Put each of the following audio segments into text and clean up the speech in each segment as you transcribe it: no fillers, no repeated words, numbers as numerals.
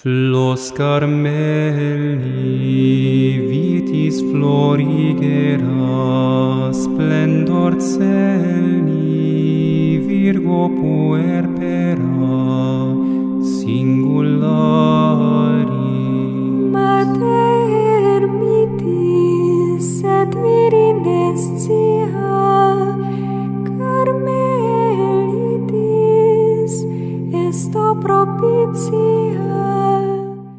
Flos Carmeli, vitis florigera, splendor celi, Virgo puerpera, singulari. Mater mitis et virinescia, Carmelitis esto propitia.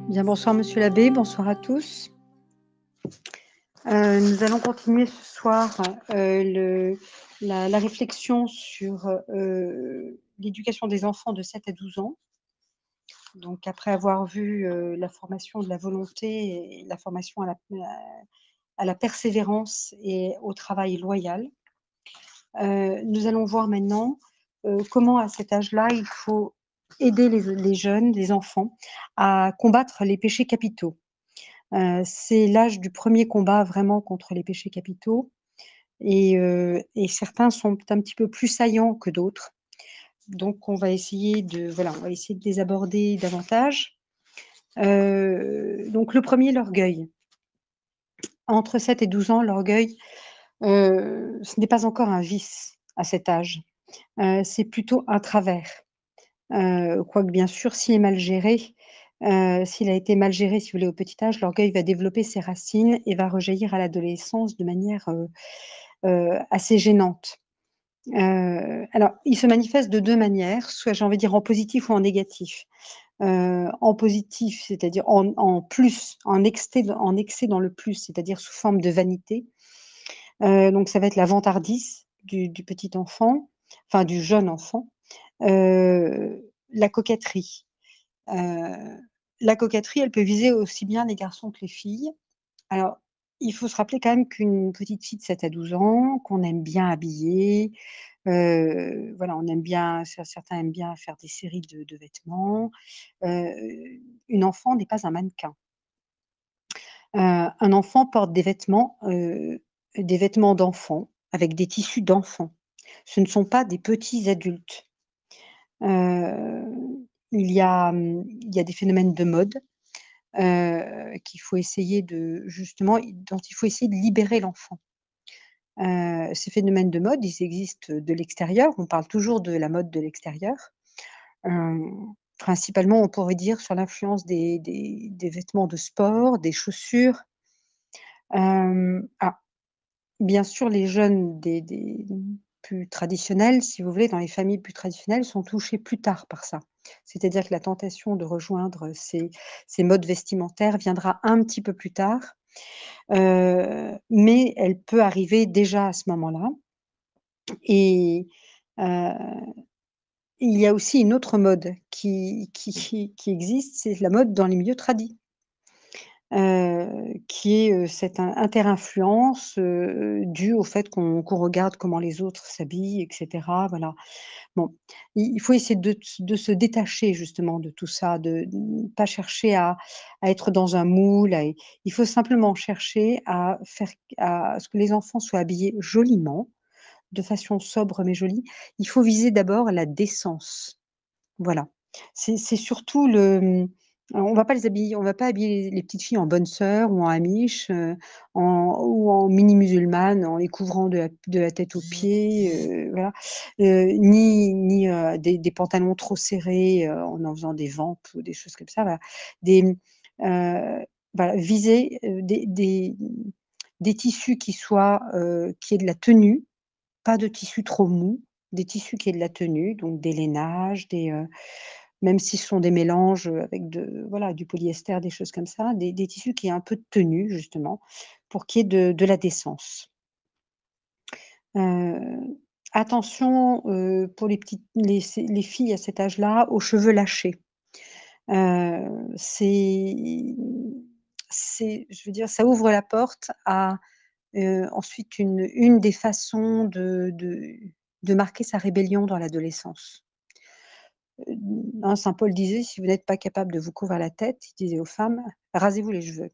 Bien, bonsoir Monsieur l'abbé, bonsoir à tous. Nous allons continuer ce soir la réflexion sur l'éducation des enfants de 7 à 12 ans. Donc après avoir vu la formation de la volonté et la formation à la persévérance et au travail loyal, nous allons voir maintenant comment à cet âge-là, il faut aider les jeunes, les enfants, à combattre les péchés capitaux. C'est l'âge du premier combat vraiment contre les péchés capitaux et certains sont un petit peu plus saillants que d'autres. Donc on va essayer de les aborder davantage. Donc le premier, l'orgueil. Entre 7 et 12 ans, l'orgueil, ce n'est pas encore un vice à cet âge, c'est plutôt un travers. Quoique bien sûr, s'il est mal géré, s'il a été mal géré, si vous voulez, au petit âge, l'orgueil va développer ses racines et va rejaillir à l'adolescence de manière, assez gênante. Alors, il se manifeste de 2 manières, soit j'ai envie de dire en positif ou en négatif. En positif, c'est-à-dire en plus, en excès dans le plus, c'est-à-dire sous forme de vanité. Donc ça va être la vantardise du petit enfant, enfin du jeune enfant. La coquetterie. La coquetterie, elle peut viser aussi bien les garçons que les filles. Alors, il faut se rappeler quand même qu'une petite fille de 7 à 12 ans, qu'on aime bien habiller, voilà, on aime bien certains aiment bien faire des séries de vêtements. Une enfant n'est pas un mannequin. Un enfant porte des vêtements d'enfant, avec des tissus d'enfant. Ce ne sont pas des petits adultes. Il y a des phénomènes de mode, qu'il faut essayer de justement dont il faut essayer de libérer l'enfant. Ces phénomènes de mode, ils existent de l'extérieur, on parle toujours de la mode de l'extérieur. Principalement, on pourrait dire sur l'influence des vêtements de sport, des chaussures. Alors bien sûr, les jeunes des plus traditionnels, si vous voulez, dans les familles plus traditionnelles, sont touchés plus tard par ça. C'est-à-dire que la tentation de rejoindre ces modes vestimentaires viendra un petit peu plus tard, mais elle peut arriver déjà à ce moment-là et heu, il y a aussi une autre mode qui existe, c'est la mode dans les milieux tradis. Qui est, cette inter-influence, due au fait qu'on regarde comment les autres s'habillent et cetera, voilà. Bon, il faut essayer de se détacher justement de tout ça, de ne pas chercher à être dans un moule, il faut simplement chercher à ce que les enfants soient habillés joliment, de façon sobre mais jolie. Il faut viser d'abord la décence. Voilà. C'est surtout on va pas habiller les petites filles en bonne sœur ou en amiche, ou en mini musulmane, en les couvrant de la tête aux pieds, voilà. Ni des pantalons trop serrés, en faisant des vampes ou des choses comme ça, voilà. Des, voilà, viser, des tissus qui aient de la tenue, pas de tissus trop mous, des tissus qui aient de la tenue, donc des lainages, même si ce sont des mélanges, avec voilà, du polyester, des choses comme ça, des tissus qui aient un peu de tenue justement, pour qu'il y ait de la décence. Heu, Attention, pour les filles à cet âge-là, aux cheveux lâchés. Heu, c'est je veux dire, ça ouvre la porte à, ensuite une des façons de marquer sa rébellion dans l'adolescence. Hein, saint Paul disait: «Si vous n'êtes pas capable de vous couvrir la tête», il disait aux femmes: «Rasez-vous les cheveux».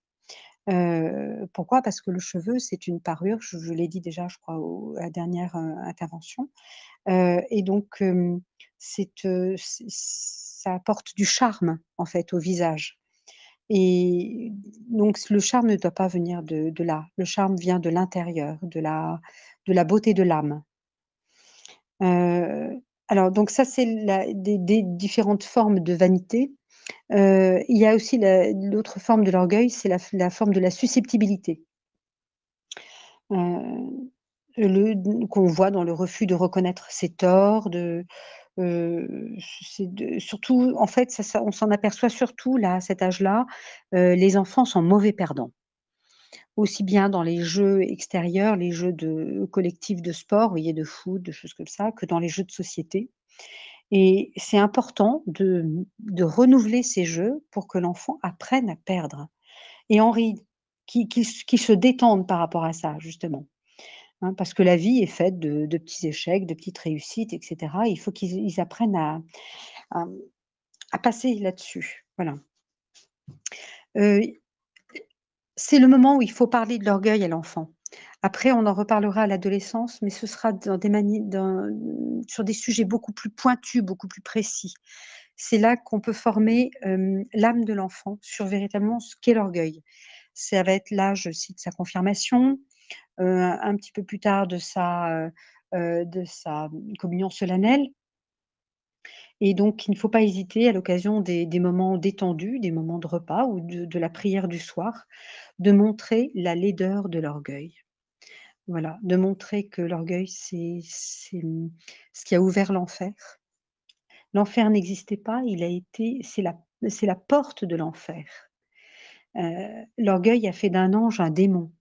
Pourquoi? Parce que le cheveu, c'est une parure, je l'ai dit déjà, je crois, à la dernière, intervention, et donc, c'est, ça apporte du charme, en fait, au visage et donc le charme ne doit pas venir de là. Le charme vient de l'intérieur, de la beauté de l'âme. Heu, alors donc ça, c'est la des différentes formes de vanité. Il y a aussi l'autre forme de l'orgueil, c'est la forme de la susceptibilité. Heu, qu'on voit dans le refus de reconnaître ses torts, c'est de surtout en fait, ça on s'en aperçoit surtout là, à cet âge-là, les enfants sont mauvais perdants. Aussi bien dans les jeux extérieurs, les jeux collectifs de sport, vous voyez, de foot, de choses comme ça, que dans les jeux de société et c'est important de renouveler ces jeux pour que l'enfant apprenne à perdre et en rit, qu'il se détende par rapport à ça, justement. Hein, parce que la vie est faite de petits échecs, de petites réussites et cetera. Il faut qu'ils apprennent à à passer là-dessus, voilà. Heu, c'est le moment où il faut parler de l'orgueil à l'enfant. Après, on en reparlera à l'adolescence, mais ce sera dans des mani dans sur des sujets beaucoup plus pointus, beaucoup plus précis. C'est là qu'on peut former, l'âme de l'enfant sur véritablement ce qu'est l'orgueil. Ça va être l'âge aussi de sa confirmation, un petit peu plus tard de sa communion solennelle et donc il ne faut pas hésiter à l'occasion des moments détendus, des moments de repas ou de la prière du soir, de montrer la laideur de l'orgueil. Voilà, de montrer que l'orgueil, c'est ce qui a ouvert l'enfer. L'enfer n'existait pas, il a été c'est la porte de l'enfer. L'orgueil a fait d'un ange un démon.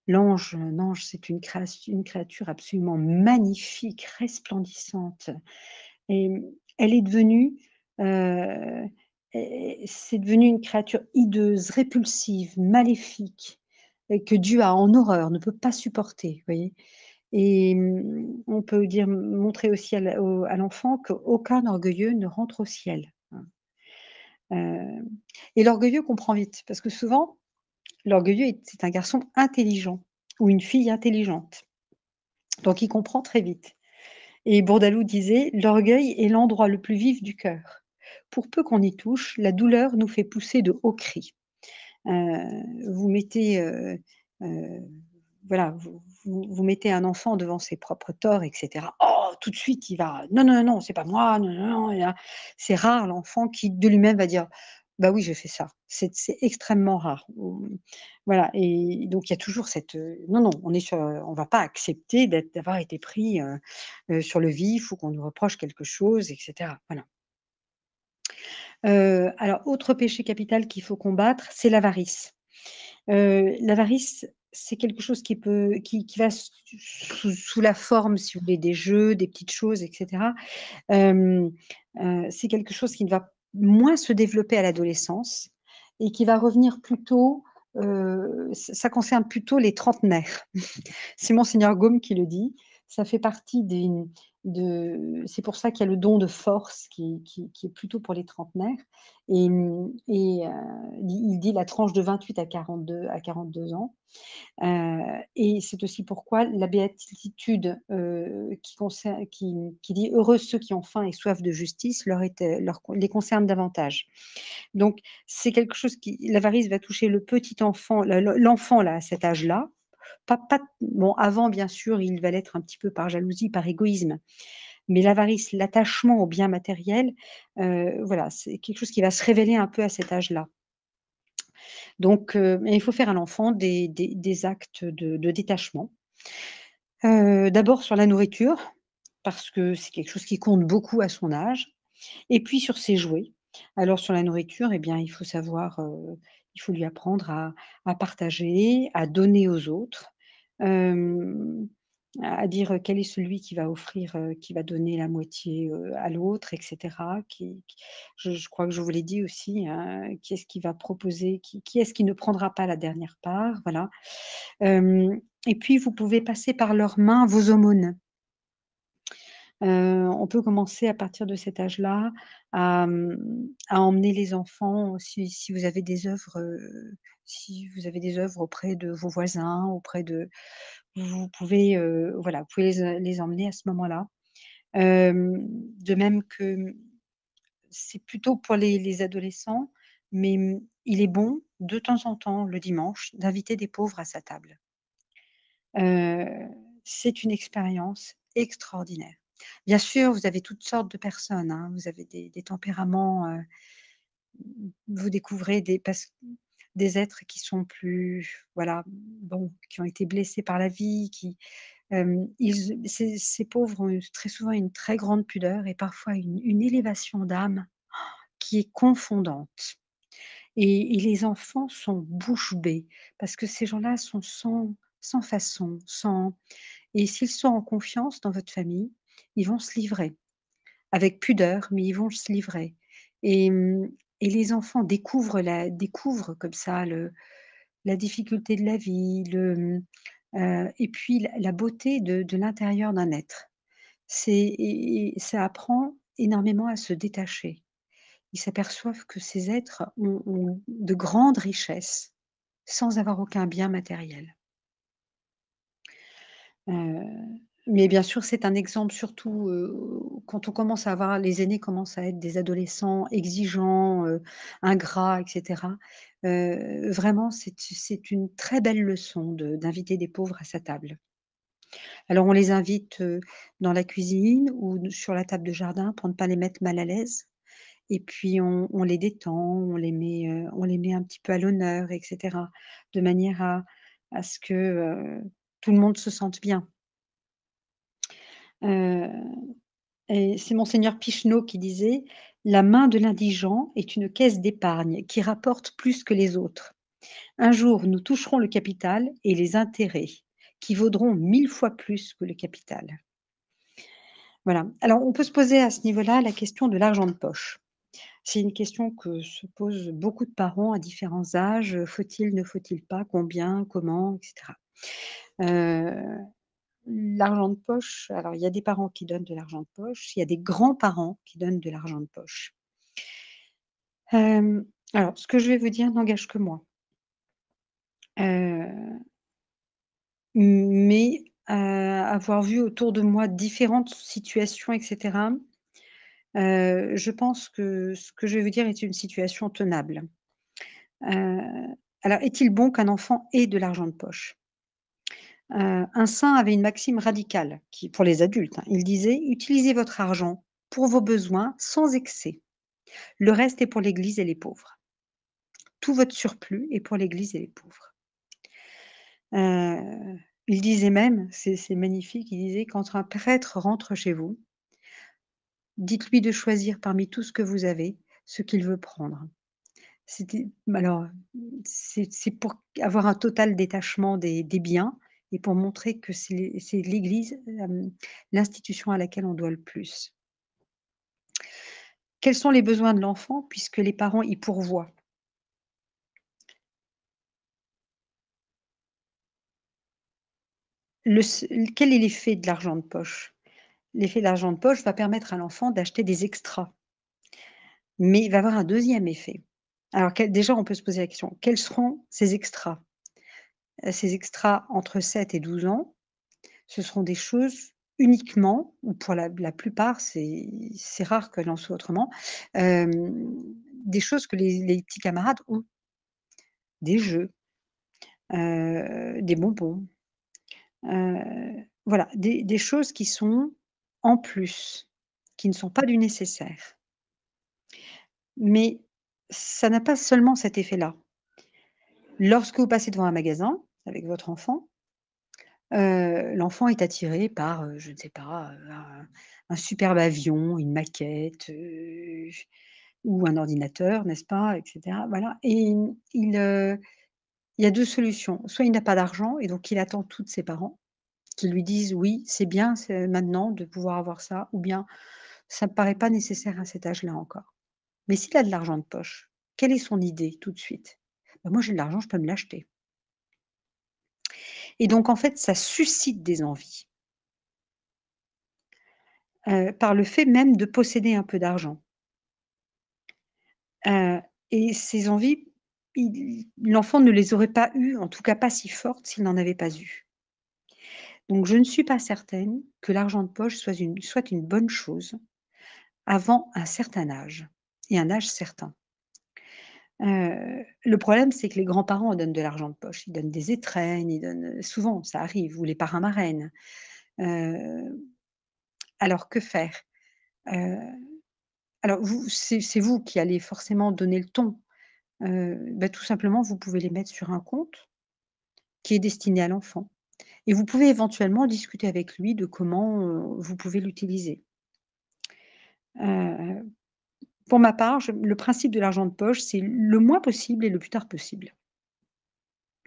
Un ange, c'est une créature absolument magnifique, resplendissante et elle est devenue, heu c'est devenu une créature hideuse, répulsive, maléfique et que Dieu a en horreur, ne peut pas supporter, vous voyez? Et on peut dire montrer aussi à l'enfant qu'aucun orgueilleux ne rentre au ciel, hein. Heu et l'orgueilleux comprend vite parce que souvent, l'orgueilleux c'est un garçon intelligent ou une fille intelligente, donc il comprend très vite et Bourdaloue disait: «L'orgueil est l'endroit le plus vif du cœur. Pour peu qu'on y touche, la douleur nous fait pousser de hauts cris». Vous mettez, heu, voilà, vous mettez un enfant devant ses propres torts et cetera. Oh, tout de suite, il va: «Non, non, non, c'est pas moi, non, non, non» et là, c'est rare l'enfant qui de lui-même va dire: «Bah oui, j'ai fait ça». C'est extrêmement rare. Voilà et donc il y a toujours cette, non, non, on va pas accepter d'avoir été pris, sur le vif ou qu'on nous reproche quelque chose et cetera. Voilà. Alors autre péché capital qu'il faut combattre, c'est l'avarice. L'avarice, c'est quelque chose qui va sous la forme, si vous voulez, des jeux, des petites choses et cetera. Hem, c'est quelque chose qui va moins se développer à l'adolescence et qui va revenir plutôt, ça concerne plutôt les trentenaires. C'est monseigneur Gaume qui le dit. Ça fait partie c'est pour ça qu'il y a le don de force qui est plutôt pour les trentenaires il dit la tranche de 28 à 42 ans. Et c'est aussi pourquoi la béatitude, qui dit: «Heureux ceux qui ont faim et soif de justice», les concerne davantage. Donc c'est quelque chose qui l'avarice va toucher le petit enfant, l'enfant là, à cet âge-là. Pas bon, avant bien sûr, il va l'être un petit peu par jalousie, par égoïsme, mais l'avarice, l'attachement aux biens matériels, voilà, c'est quelque chose qui va se révéler un peu à cet âge-là. Donc mais il faut faire à l'enfant des actes de détachement. D'abord sur la nourriture, parce que c'est quelque chose qui compte beaucoup à son âge et puis sur ses jouets. Alors sur la nourriture, eh bien, il faut lui apprendre à partager, à donner aux autres, hem, à dire, quel est celui qui va offrir, qui va donner la moitié, à l'autre et cetera, je crois que je vous l'ai dit aussi, hein, qui est-ce qui va proposer, qui est-ce qui ne prendra pas la dernière part, voilà. Et puis vous pouvez passer par leurs mains vos aumônes. On peut commencer à partir de cet âge-là à emmener les enfants si vous avez des œuvres, si vous avez des œuvres auprès de vos voisins, vous pouvez, voilà, vous pouvez les emmener à ce moment-là. De même que c'est plutôt pour les adolescents, mais il est bon, de temps en temps, le dimanche, d'inviter des pauvres à sa table. Heu, c'est une expérience extraordinaire. Bien sûr, vous avez toutes sortes de personnes, hein, vous avez des tempéraments, vous découvrez des êtres qui sont plus voilà, bon, qui ont été blessés par la vie, qui, ces pauvres ont très souvent une très grande pudeur et parfois une élévation d'âme qui est confondante et les enfants sont bouche bée parce que ces gens-là sont sans façon, sans et s'ils sont en confiance dans votre famille, ils vont se livrer avec pudeur, mais ils vont se livrer et et les enfants découvrent comme ça la difficulté de la vie, et puis la beauté de l'intérieur d'un être. Et ça apprend énormément à se détacher. Ils s'aperçoivent que ces êtres ont de grandes richesses sans avoir aucun bien matériel. Heu, mais bien sûr, c'est un exemple surtout, quand on commence à avoir les aînés commencent à être des adolescents exigeants, ingrats et cetera. Vraiment, c'est une très belle leçon d'inviter des pauvres à sa table. Alors on les invite, dans la cuisine ou sur la table de jardin pour ne pas les mettre mal à l'aise et puis on les détend, on les met un petit peu à l'honneur et cetera, de manière à ce que, tout le monde se sente bien. Heu et c'est monseigneur Picheneau qui disait: «La main de l'indigent est une caisse d'épargne qui rapporte plus que les autres. Un jour, nous toucherons le capital et les intérêts, qui vaudront 1000 fois plus que le capital». Voilà. Alors on peut se poser à ce niveau-là la question de l'argent de poche. C'est une question que se posent beaucoup de parents à différents âges, faut-il, ne faut-il pas, combien, comment et cetera. Heu, l'argent de poche, alors il y a des parents qui donnent de l'argent de poche, il y a des grands-parents qui donnent de l'argent de poche. Alors ce que je vais vous dire n'engage que moi. Heu, mais avoir vu autour de moi différentes situations et cetera, je pense que ce que je vais vous dire est une situation tenable. Heu, alors est-il bon qu'un enfant ait de l'argent de poche? Un saint avait une maxime radicale qui pour les adultes, hein, il disait: «Utilisez votre argent pour vos besoins sans excès. Le reste est pour l'Église et les pauvres. Tout votre surplus est pour l'Église et les pauvres». Il disait même, c'est magnifique, il disait: «Quand un prêtre rentre chez vous, dites-lui de choisir parmi tout ce que vous avez, ce qu'il veut prendre». C'était alors, c'est pour avoir un total détachement des biens et pour montrer que c'est l'Église, l'institution à laquelle on doit le plus. Quels sont les besoins de l'enfant puisque les parents y pourvoient? Quel est l'effet de l'argent de poche? L'effet de l'argent de poche va permettre à l'enfant d'acheter des extras, mais il va avoir un deuxième effet. Alors déjà, on peut se poser la question: quels seront ces extras? Ces extras entre 7 et 12 ans, ce seront des choses uniquement, ou pour la plupart, c'est rare qu'il en soit autrement, hem, des choses que les petits camarades ont. Des jeux, des bonbons, voilà, des choses qui sont en plus, qui ne sont pas du nécessaire. Mais ça n'a pas seulement cet effet-là. Lorsque vous passez devant un magasin avec votre enfant, l'enfant est attiré par, je ne sais pas, un superbe avion, une maquette, ou un ordinateur, n'est-ce pas? Et cetera, voilà et il y a 2 solutions. Soit il n'a pas d'argent et donc il attend tout de ses parents, qui lui disent: «Oui, c'est bien, c'est maintenant de pouvoir avoir ça» ou bien: «Ça me paraît pas nécessaire à cet âge-là encore». Mais s'il a de l'argent de poche, quelle est son idée tout de suite? «Bah, moi j'ai de l'argent, je peux me l'acheter» et donc en fait, ça suscite des envies, par le fait même de posséder un peu d'argent, heu et ces envies, l'enfant ne les aurait pas eues, en tout cas pas si fortes s'il n'en avait pas eu. Donc je ne suis pas certaine que l'argent de poche soit une bonne chose avant un certain âge. et un âge certain. Le problème, c'est que les grands-parents donnent de l'argent de poche. Ils donnent des étrennes, ils donnent, souvent, ça arrive, ou les parrains-marraines. Heu, alors que faire? Heu, alors vous, c'est vous qui allez forcément donner le ton. Bah, tout simplement, vous pouvez les mettre sur un compte qui est destiné à l'enfant et vous pouvez éventuellement discuter avec lui de comment, vous pouvez l'utiliser. Heu, pour ma part, le principe de l'argent de poche, c'est le moins possible et le plus tard possible.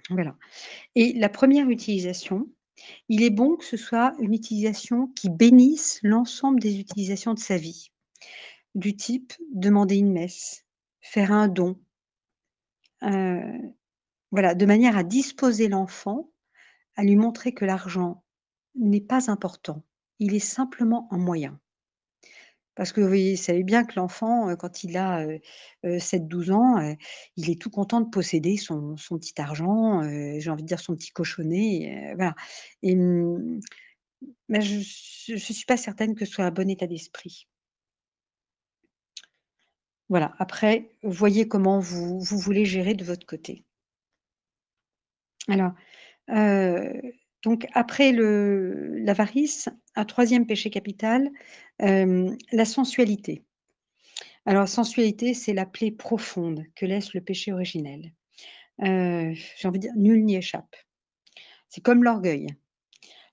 Voilà, et la première utilisation, il est bon que ce soit une utilisation qui bénisse l'ensemble des utilisations de sa vie. Du type demander une messe, faire un don, heu, voilà, de manière à disposer l'enfant, à lui montrer que l'argent n'est pas important. Il est simplement un moyen. Parce que vous savez bien que l'enfant, quand il a, 7-12 ans, il est tout content de posséder son petit argent, j'ai envie de dire son petit cochonnet, voilà, et bah, je suis pas certaine que ce soit un bon état d'esprit. Voilà, après, voyez comment vous voulez gérer de votre côté. Alors, heu, donc après l'avarice, un troisième péché capital, la sensualité. Alors sensualité, c'est la plaie profonde que laisse le péché originel. J'ai envie de dire, nul n'y échappe. C'est comme l'orgueil,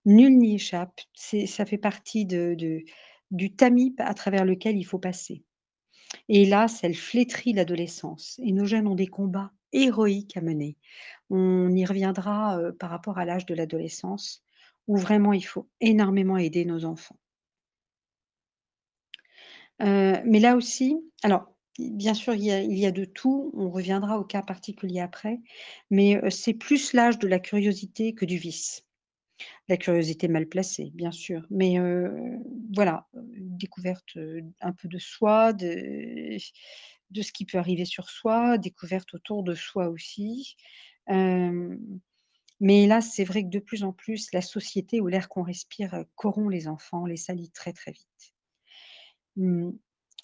nul n'y échappe, ça fait partie du tamis à travers lequel il faut passer. Et hélas, elle flétrit l'adolescence et nos jeunes ont des combats héroïques à mener. On y reviendra, par rapport à l'âge de l'adolescence, où vraiment il faut énormément aider nos enfants. Mais là aussi, alors bien sûr, il y a de tout, on reviendra au cas particulier après, mais c'est plus l'âge de la curiosité que du vice. La curiosité mal placée, bien sûr, mais voilà, découverte, un peu de soi, de ce qui peut arriver sur soi, découverte autour de soi aussi. Hem, mais là, c'est vrai que de plus en plus, la société ou l'air qu'on respire, corrompt les enfants, les salit très, très vite. Mmh.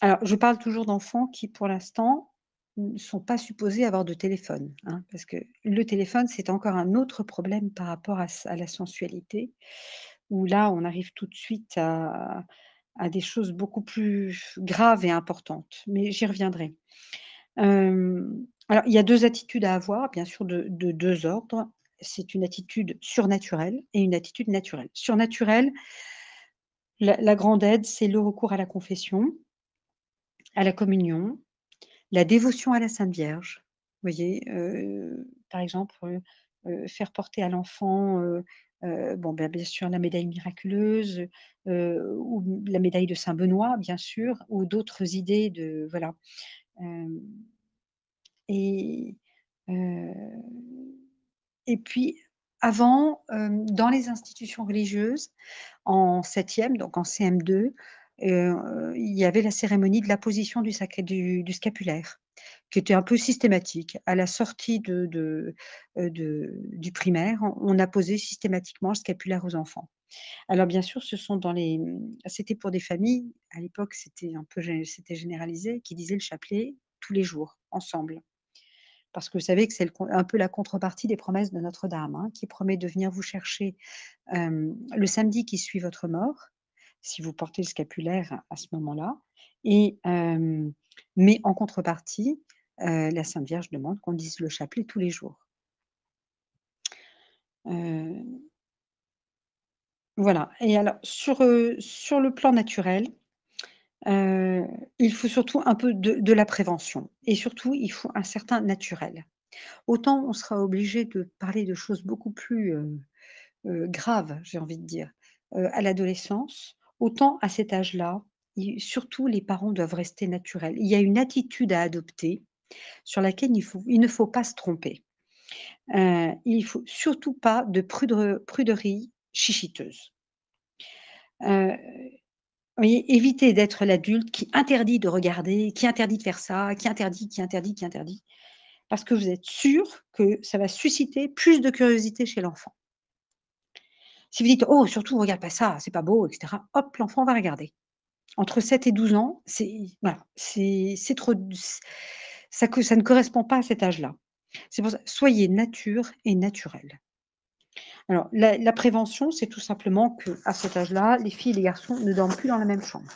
Alors, je parle toujours d'enfants qui, pour l'instant, ne sont pas supposés avoir de téléphone, hein, parce que le téléphone, c'est encore un autre problème par rapport à la sensualité, où là, on arrive tout de suite à des choses beaucoup plus graves et importantes, mais j'y reviendrai. Alors, il y a 2 attitudes à avoir, bien sûr, de 2 ordres. C'est une attitude surnaturelle et une attitude naturelle. Surnaturelle, la grande aide, c'est le recours à la confession, à la communion, la dévotion à la Sainte Vierge. Vous voyez? Par exemple, faire porter à l'enfant, bon, ben, bien sûr, la médaille miraculeuse, ou la médaille de saint Benoît, bien sûr, ou d'autres idées de voilà. Hem et heu et puis avant, dans les institutions religieuses, en septième, donc en CM2, il y avait la cérémonie de l'apposition du scapulaire, qui était un peu systématique. À la sortie du primaire, on apposait systématiquement le scapulaire aux enfants. Alors bien sûr, ce sont c'était pour des familles, à l'époque, c'était généralisé, qui disaient le chapelet tous les jours, ensemble. Parce que vous savez que c'est un peu la contrepartie des promesses de Notre-Dame, hein, qui promet de venir vous chercher, le samedi qui suit votre mort, si vous portez le scapulaire à ce moment-là, et mais en contrepartie, la Sainte Vierge demande qu'on dise le chapelet tous les jours. Heu, voilà, et alors sur le plan naturel, heu, il faut surtout un peu de la prévention et surtout il faut un certain naturel. Autant on sera obligé de parler de choses beaucoup plus, graves, j'ai envie de dire, à l'adolescence, autant à cet âge-là, surtout les parents doivent rester naturels. Il y a une attitude à adopter sur laquelle il ne faut pas se tromper. Il faut surtout pas de pruderie chichiteuse. Heu, oui, éviter d'être l'adulte qui interdit de regarder, qui interdit de faire ça, qui interdit, qui interdit, qui interdit. Parce que vous êtes sûr que ça va susciter plus de curiosité chez l'enfant. Si vous dites: «Oh surtout regarde pas ça, c'est pas beau» et cetera, hop, l'enfant va regarder. Entre 7 et 12 ans, c'est voilà, c'est trop ça ne correspond pas à cet âge-là. C'est pour ça, soyez nature et naturel. Alors la prévention, c'est tout simplement qu'à cet âge-là, les filles et les garçons ne dorment plus dans la même chambre.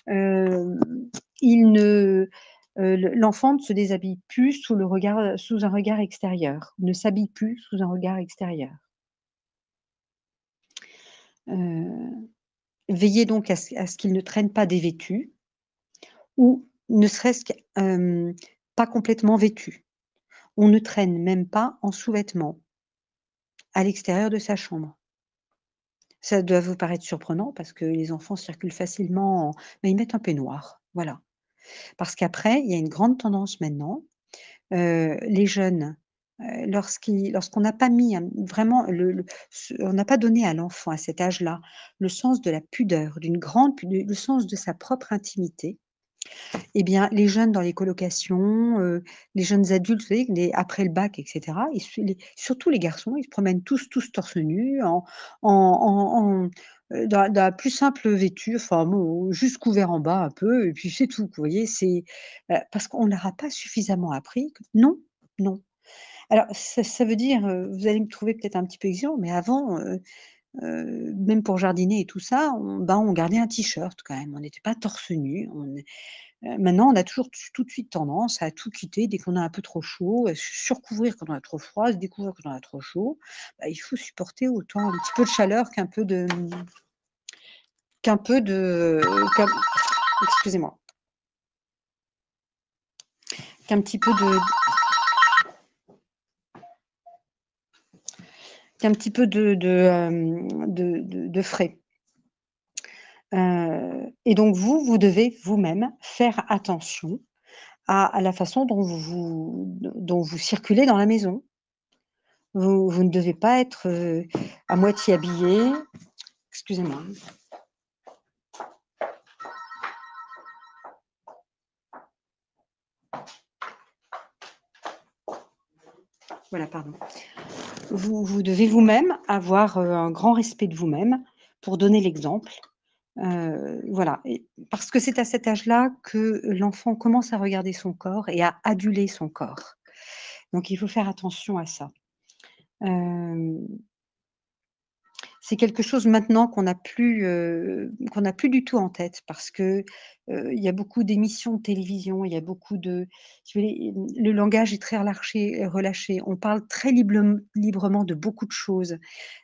Hem, ils ne l'enfant ne se déshabille plus sous un regard extérieur, ne s'habille plus sous un regard extérieur. Heu, veillez donc à ce qu'il ne traîne pas dévêtu ou ne serait-ce que, pas complètement vêtu. On ne traîne même pas en sous-vêtements à l'extérieur de sa chambre. Ça doit vous paraître surprenant parce que les enfants circulent facilement mais ils mettent un peignoir, voilà. Parce qu'après, il y a une grande tendance maintenant, les jeunes, lorsqu'on n'a pas mis vraiment on n'a pas donné à l'enfant à cet âge-là, le sens de la pudeur, d'une grande pu le sens de sa propre intimité. Eh bien, les jeunes dans les colocations, les jeunes adultes, vous savez, après le bac et cetera, surtout les garçons, ils se promènent tous torse nu dans la plus simple vêture, enfin bon, juste couvert en bas un peu et puis c'est tout, vous voyez? Parce qu'on leur a pas suffisamment appris que non, non. Alors ça veut dire, vous allez me trouver peut-être un petit peu exigeant, mais avant, même pour jardiner et tout ça, on gardait un t-shirt quand même. On n'était pas torse nu, maintenant, on a toujours tout de suite tendance à tout quitter dès qu'on a un peu trop chaud, se surcouvrir quand on a trop froid, se découvrir quand on a trop chaud. Bah, il faut supporter autant un petit peu de chaleur qu'un peu de qu'un excusez-moi, qu'un petit peu de frais. Et donc vous devez vous-même faire attention à la façon dont vous circulez dans la maison. Vous ne devez pas être, à moitié habillé. Excusez-moi. Voilà, pardon. Vous devez vous-même avoir, un grand respect de vous-même pour donner l'exemple. Voilà et parce que c'est à cet âge-là que l'enfant commence à regarder son corps et à aduler son corps. Donc il faut faire attention à ça. Hem C'est quelque chose maintenant qu'on n'a plus du tout en tête parce que, il y a beaucoup d'émissions de télévision, il y a beaucoup de si vous voulez, le langage est très relâché. On parle très librement de beaucoup de choses.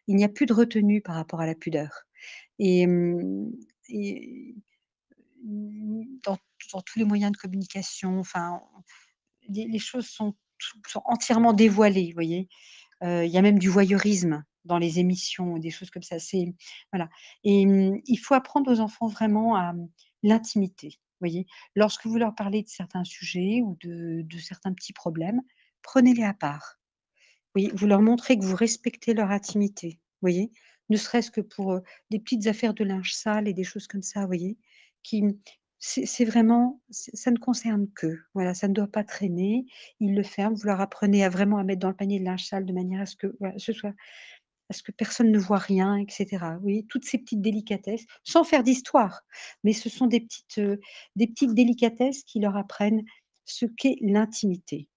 Il n'y a plus de retenue par rapport à la pudeur et et dans tous les moyens de communication, enfin, les choses sont entièrement dévoilées, vous voyez? Il y a même du voyeurisme dans les émissions, des choses comme ça, c'est voilà et il faut apprendre aux enfants vraiment à, l'intimité, vous voyez? Lorsque vous leur parlez de certains sujets ou de certains petits problèmes, prenez-les à part. Oui, vous leur montrez que vous respectez leur intimité, vous voyez? Ne serait-ce que pour, des petites affaires de linge sale et des choses comme ça, vous voyez? Qui c'est vraiment ça ne concerne qu'eux, voilà, ça ne doit pas traîner. Ils le ferment, vous leur apprenez à vraiment à mettre dans le panier de linge sale de manière à ce que, voilà, à ce que personne ne voit rien et cetera. Vous voyez? Toutes ces petites délicatesses, sans faire d'histoire, mais ce sont des petites délicatesses qui leur apprennent ce qu'est l'intimité.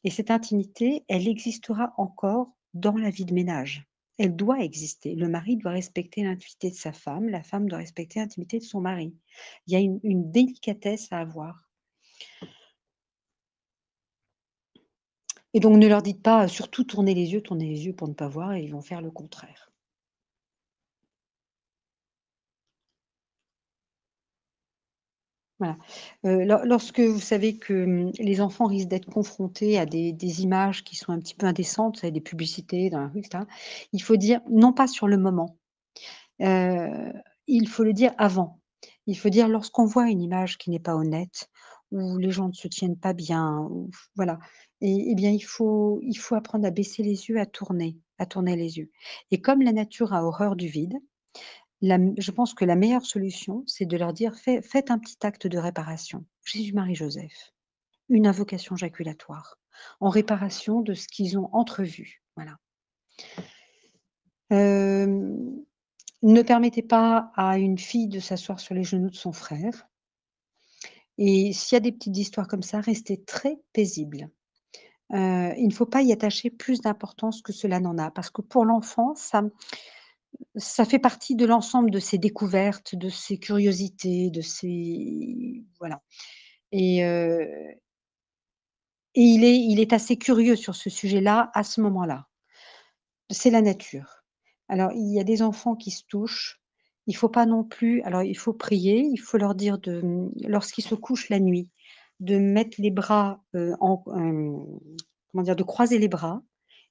Et cette intimité, elle existera encore dans la vie de ménage. Elle doit exister. Le mari doit respecter l'intimité de sa femme, la femme doit respecter l'intimité de son mari. Il y a une délicatesse à avoir. Et donc ne leur dites pas, surtout tournez les yeux pour ne pas voir et ils vont faire le contraire. Voilà. Lorsque vous savez que, les enfants risquent d'être confrontés à des images qui sont un petit peu indécentes, vous savez, des publicités dans la rue et cetera, il faut dire non pas sur le moment. Heu, il faut le dire avant. Il faut dire lorsqu'on voit une image qui n'est pas honnête, où les gens ne se tiennent pas bien, ou voilà et bien il faut apprendre à baisser les yeux, à tourner les yeux et comme la nature a horreur du vide, je pense que la meilleure solution, c'est de leur dire: Faites un petit acte de réparation. Jésus, Marie, Joseph, une invocation jaculatoire en réparation de ce qu'ils ont entrevu». Voilà. Hem Ne permettez pas à une fille de s'asseoir sur les genoux de son frère et s'il y a des petites histoires comme ça, restez très paisible. Il ne faut pas y attacher plus d'importance que cela n'en a parce que pour l'enfant, ça fait partie de l'ensemble de ses découvertes, de ses curiosités, de ses voilà et heu et il est assez curieux sur ce sujet-là, à ce moment-là. C'est la nature. Alors il y a des enfants qui se touchent, il faut pas non plus alors il faut prier, il faut leur dire lorsqu'ils se couchent la nuit, de mettre les bras, comment dire? De croiser les bras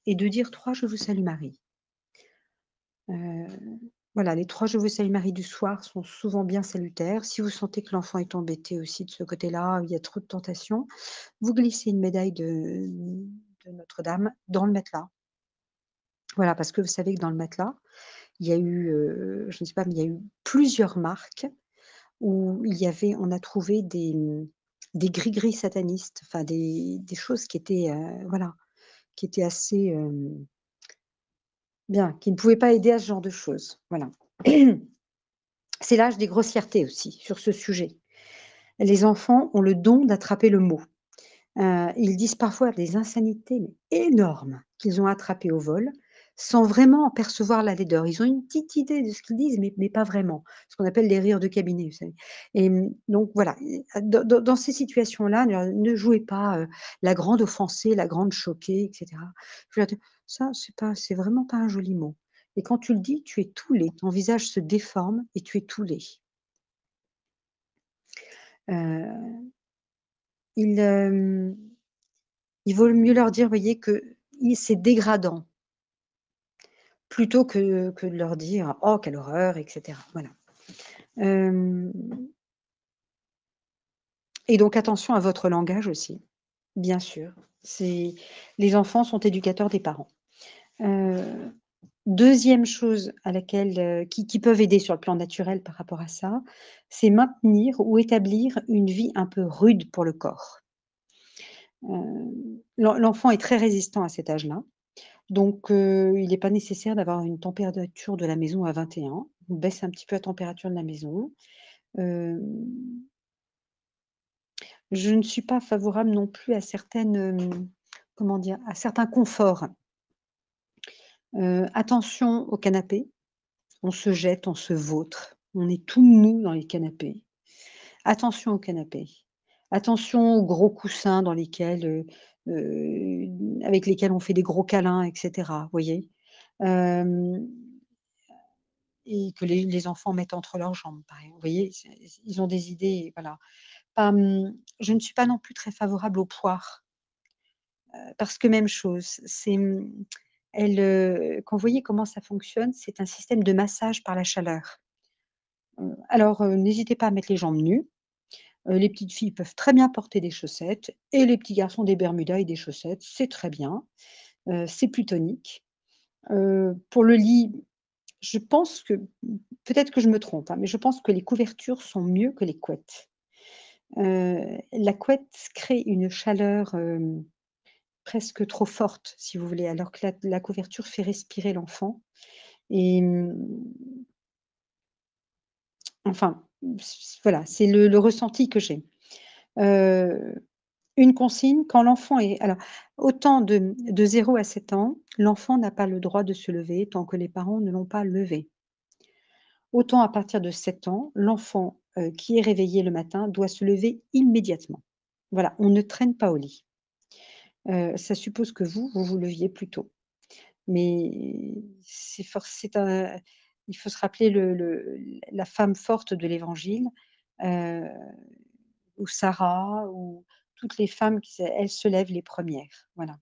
et de dire 3 «Je vous salue Marie». Heu, voilà, les 3 «Je vous salue Marie» du soir sont souvent bien salutaires. Si vous sentez que l'enfant est embêté aussi de ce côté-là, il y a trop de tentations, vous glissez une médaille de Notre-Dame dans le matelas. Voilà, parce que vous savez que dans le matelas, il y a eu, je ne sais pas, mais il y a eu plusieurs marques où on a trouvé des gris-gris satanistes, enfin des choses qui étaient, voilà, qui étaient assez, bien, qui ne pouvaient pas aider à ce genre de choses, voilà. C'est l'âge des grossièretés aussi, sur ce sujet. Les enfants ont le don d'attraper le mot. Ils disent parfois des insanités, mais énormes, qu'ils ont attrapées au vol, sans vraiment en percevoir la laideur. Ils ont une petite idée de ce qu'ils disent, mais pas vraiment. Ce qu'on appelle les rires de cabinet, vous savez? Et donc voilà, dans ces situations-là, ne jouez pas, la grande offensée, la grande choquée et cetera. Je veux dire, ça, c'est vraiment pas un joli mot. Et quand tu le dis, tu es tout laid. Ton visage se déforme et tu es tout laid. Heu, il, il vaut mieux leur dire, vous voyez, que c'est dégradant, plutôt que de leur dire: «Oh quelle horreur» et cetera, voilà. Hem et donc attention à votre langage aussi, bien sûr. C'est Les enfants sont éducateurs des parents. Heu, 2e chose à laquelle, qui peuvent aider sur le plan naturel par rapport à ça, c'est maintenir ou établir une vie un peu rude pour le corps. L'enfant est très résistant à cet âge-là. Donc il n'est pas nécessaire d'avoir une température de la maison à 21. On baisse un petit peu la température de la maison. Hem, je ne suis pas favorable non plus à comment dire? À certains conforts. Attention au canapé, on se jette, on se vautre, on est tout mou dans les canapés. Attention au canapé. Attention aux gros coussins avec lesquels on fait des gros câlins et cetera, vous voyez? Hem Et que les enfants mettent entre leurs jambes, pareil, vous voyez? Ils ont des idées, voilà. Je ne suis pas non plus très favorable aux poires, parce que même chose, quand vous voyez comment ça fonctionne, c'est un système de massage par la chaleur. Alors, n'hésitez pas à mettre les jambes nues. Les petites filles peuvent très bien porter des chaussettes et les petits garçons des bermudas et des chaussettes, c'est très bien, c'est plus tonique. Pour le lit, je pense que peut-être que je me trompe, hein, mais je pense que les couvertures sont mieux que les couettes. La couette crée une chaleur, presque trop forte, si vous voulez, alors que la couverture fait respirer l'enfant et enfin, voilà, c'est le ressenti que j'ai. Heu, une consigne, quand l'enfant est alors autant de 0 à 7 ans, l'enfant n'a pas le droit de se lever tant que les parents ne l'ont pas levé. Autant à partir de 7 ans, l'enfant, qui est réveillé le matin doit se lever immédiatement. Voilà, on ne traîne pas au lit. Ça suppose que vous vous leviez plus tôt. Mais c'est un il faut se rappeler la femme forte de l'Évangile, heu, ou Sarah ou toutes les femmes elles se lèvent les premières, voilà.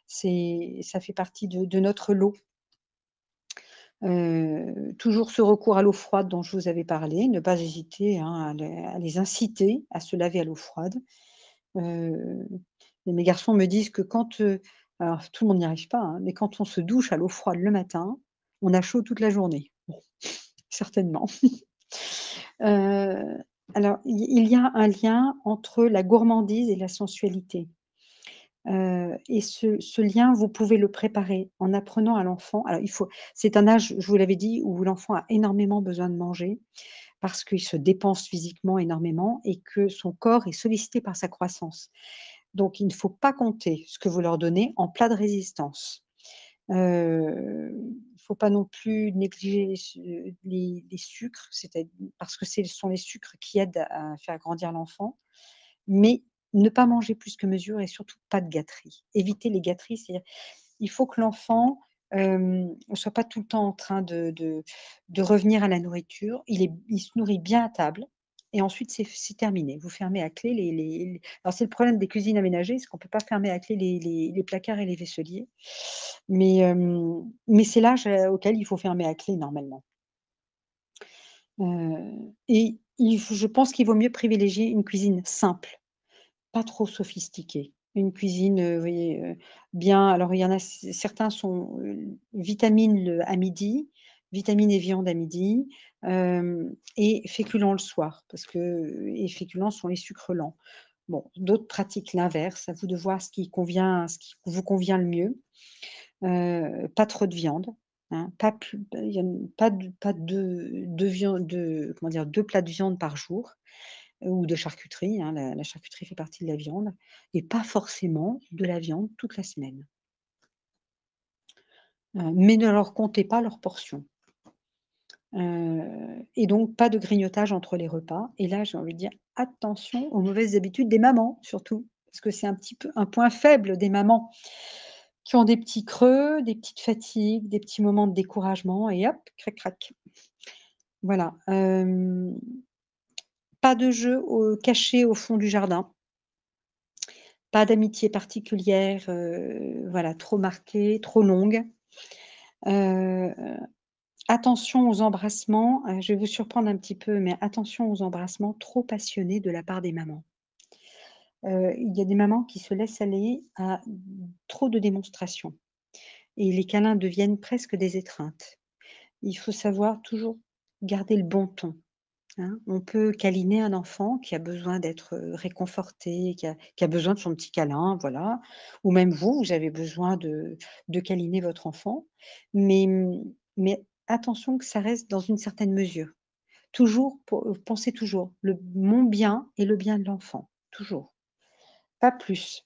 Ça fait partie de notre lot. Toujours ce recours à l'eau froide dont je vous avais parlé, ne pas hésiter, hein, à les inciter à se laver à l'eau froide. Heu, et mes garçons me disent que alors tout le monde n'y arrive pas, hein, mais quand on se douche à l'eau froide le matin, on a chaud toute la journée. Bon, certainement. Heu, alors il y a un lien entre la gourmandise et la sensualité. Et ce lien, vous pouvez le préparer en apprenant à l'enfant alors c'est un âge, je vous l'avais dit, où l'enfant a énormément besoin de manger parce qu'il se dépense physiquement énormément et que son corps est sollicité par sa croissance. Donc il ne faut pas compter ce que vous leur donnez en plat de résistance. Il ne faut pas non plus négliger les sucres, parce que ce sont les sucres qui aident à faire grandir l'enfant, mais ne pas manger plus que mesure et surtout pas de gâteries. Éviter les gâteries, c'est-à-dire il faut que l'enfant, ne soit pas tout le temps en train de revenir à la nourriture. Il se nourrit bien à table et ensuite c'est terminé. Vous fermez à clé les alors c'est le problème des cuisines aménagées, c'est qu'on peut pas fermer à clé les placards et les vaisseliers. Mais c'est l'âge, auquel il faut fermer à clé normalement. Et je pense qu'il vaut mieux privilégier une cuisine simple. Pas trop sophistiqué. Une cuisine, vous voyez, bien alors il y en a certains sont, vitamines à midi, vitamines et viande à midi, et féculents le soir parce que et féculents sont les sucres lents. Bon, d'autres pratiquent l'inverse, à vous de voir ce qui vous convient le mieux. Pas trop de viande, hein, pas plus il y a pas 2 viandes, 2 comment dire? 2 plats de viande par jour ou de charcuterie, hein, la charcuterie fait partie de la viande et pas forcément de la viande toute la semaine. Mais ne leur comptez pas leurs portions. Et donc pas de grignotage entre les repas et là, j'ai envie de dire attention aux mauvaises habitudes des mamans surtout, parce que c'est un petit peu un point faible des mamans qui ont des petits creux, des petites fatigues, des petits moments de découragement et hop, cric crac. Voilà, pas de jeux cachés au fond du jardin. Pas d'amitié particulière, voilà, trop marquée, trop longue. Heu, attention aux embrassements, je vais vous surprendre un petit peu, mais attention aux embrassements trop passionnés de la part des mamans. Il y a des mamans qui se laissent aller à trop de démonstrations et les câlins deviennent presque des étreintes. Il faut savoir toujours garder le bon ton. Hein, on peut câliner un enfant qui a besoin d'être, réconforté, qui a besoin de son petit câlin, voilà. Ou même vous, vous avez besoin de câliner votre enfant. Mais attention que ça reste dans une certaine mesure. Toujours pensez toujours mon bien et le bien de l'enfant, toujours, pas plus.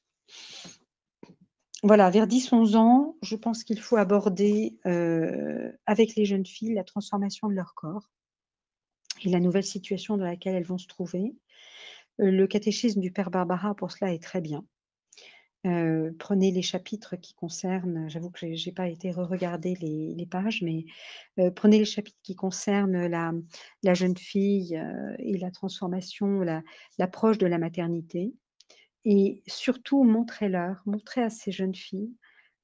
Voilà, vers 10 11 ans, je pense qu'il faut aborder, avec les jeunes filles, la transformation de leur corps et la nouvelle situation dans laquelle elles vont se trouver. Le catéchisme du père Barbara pour cela est très bien. Prenez les chapitres qui concernent j'avoue que j'ai pas été regarder les pages, mais prenez les chapitres qui concernent la jeune fille, et la transformation, l'approche de la maternité et surtout montrez à ces jeunes filles,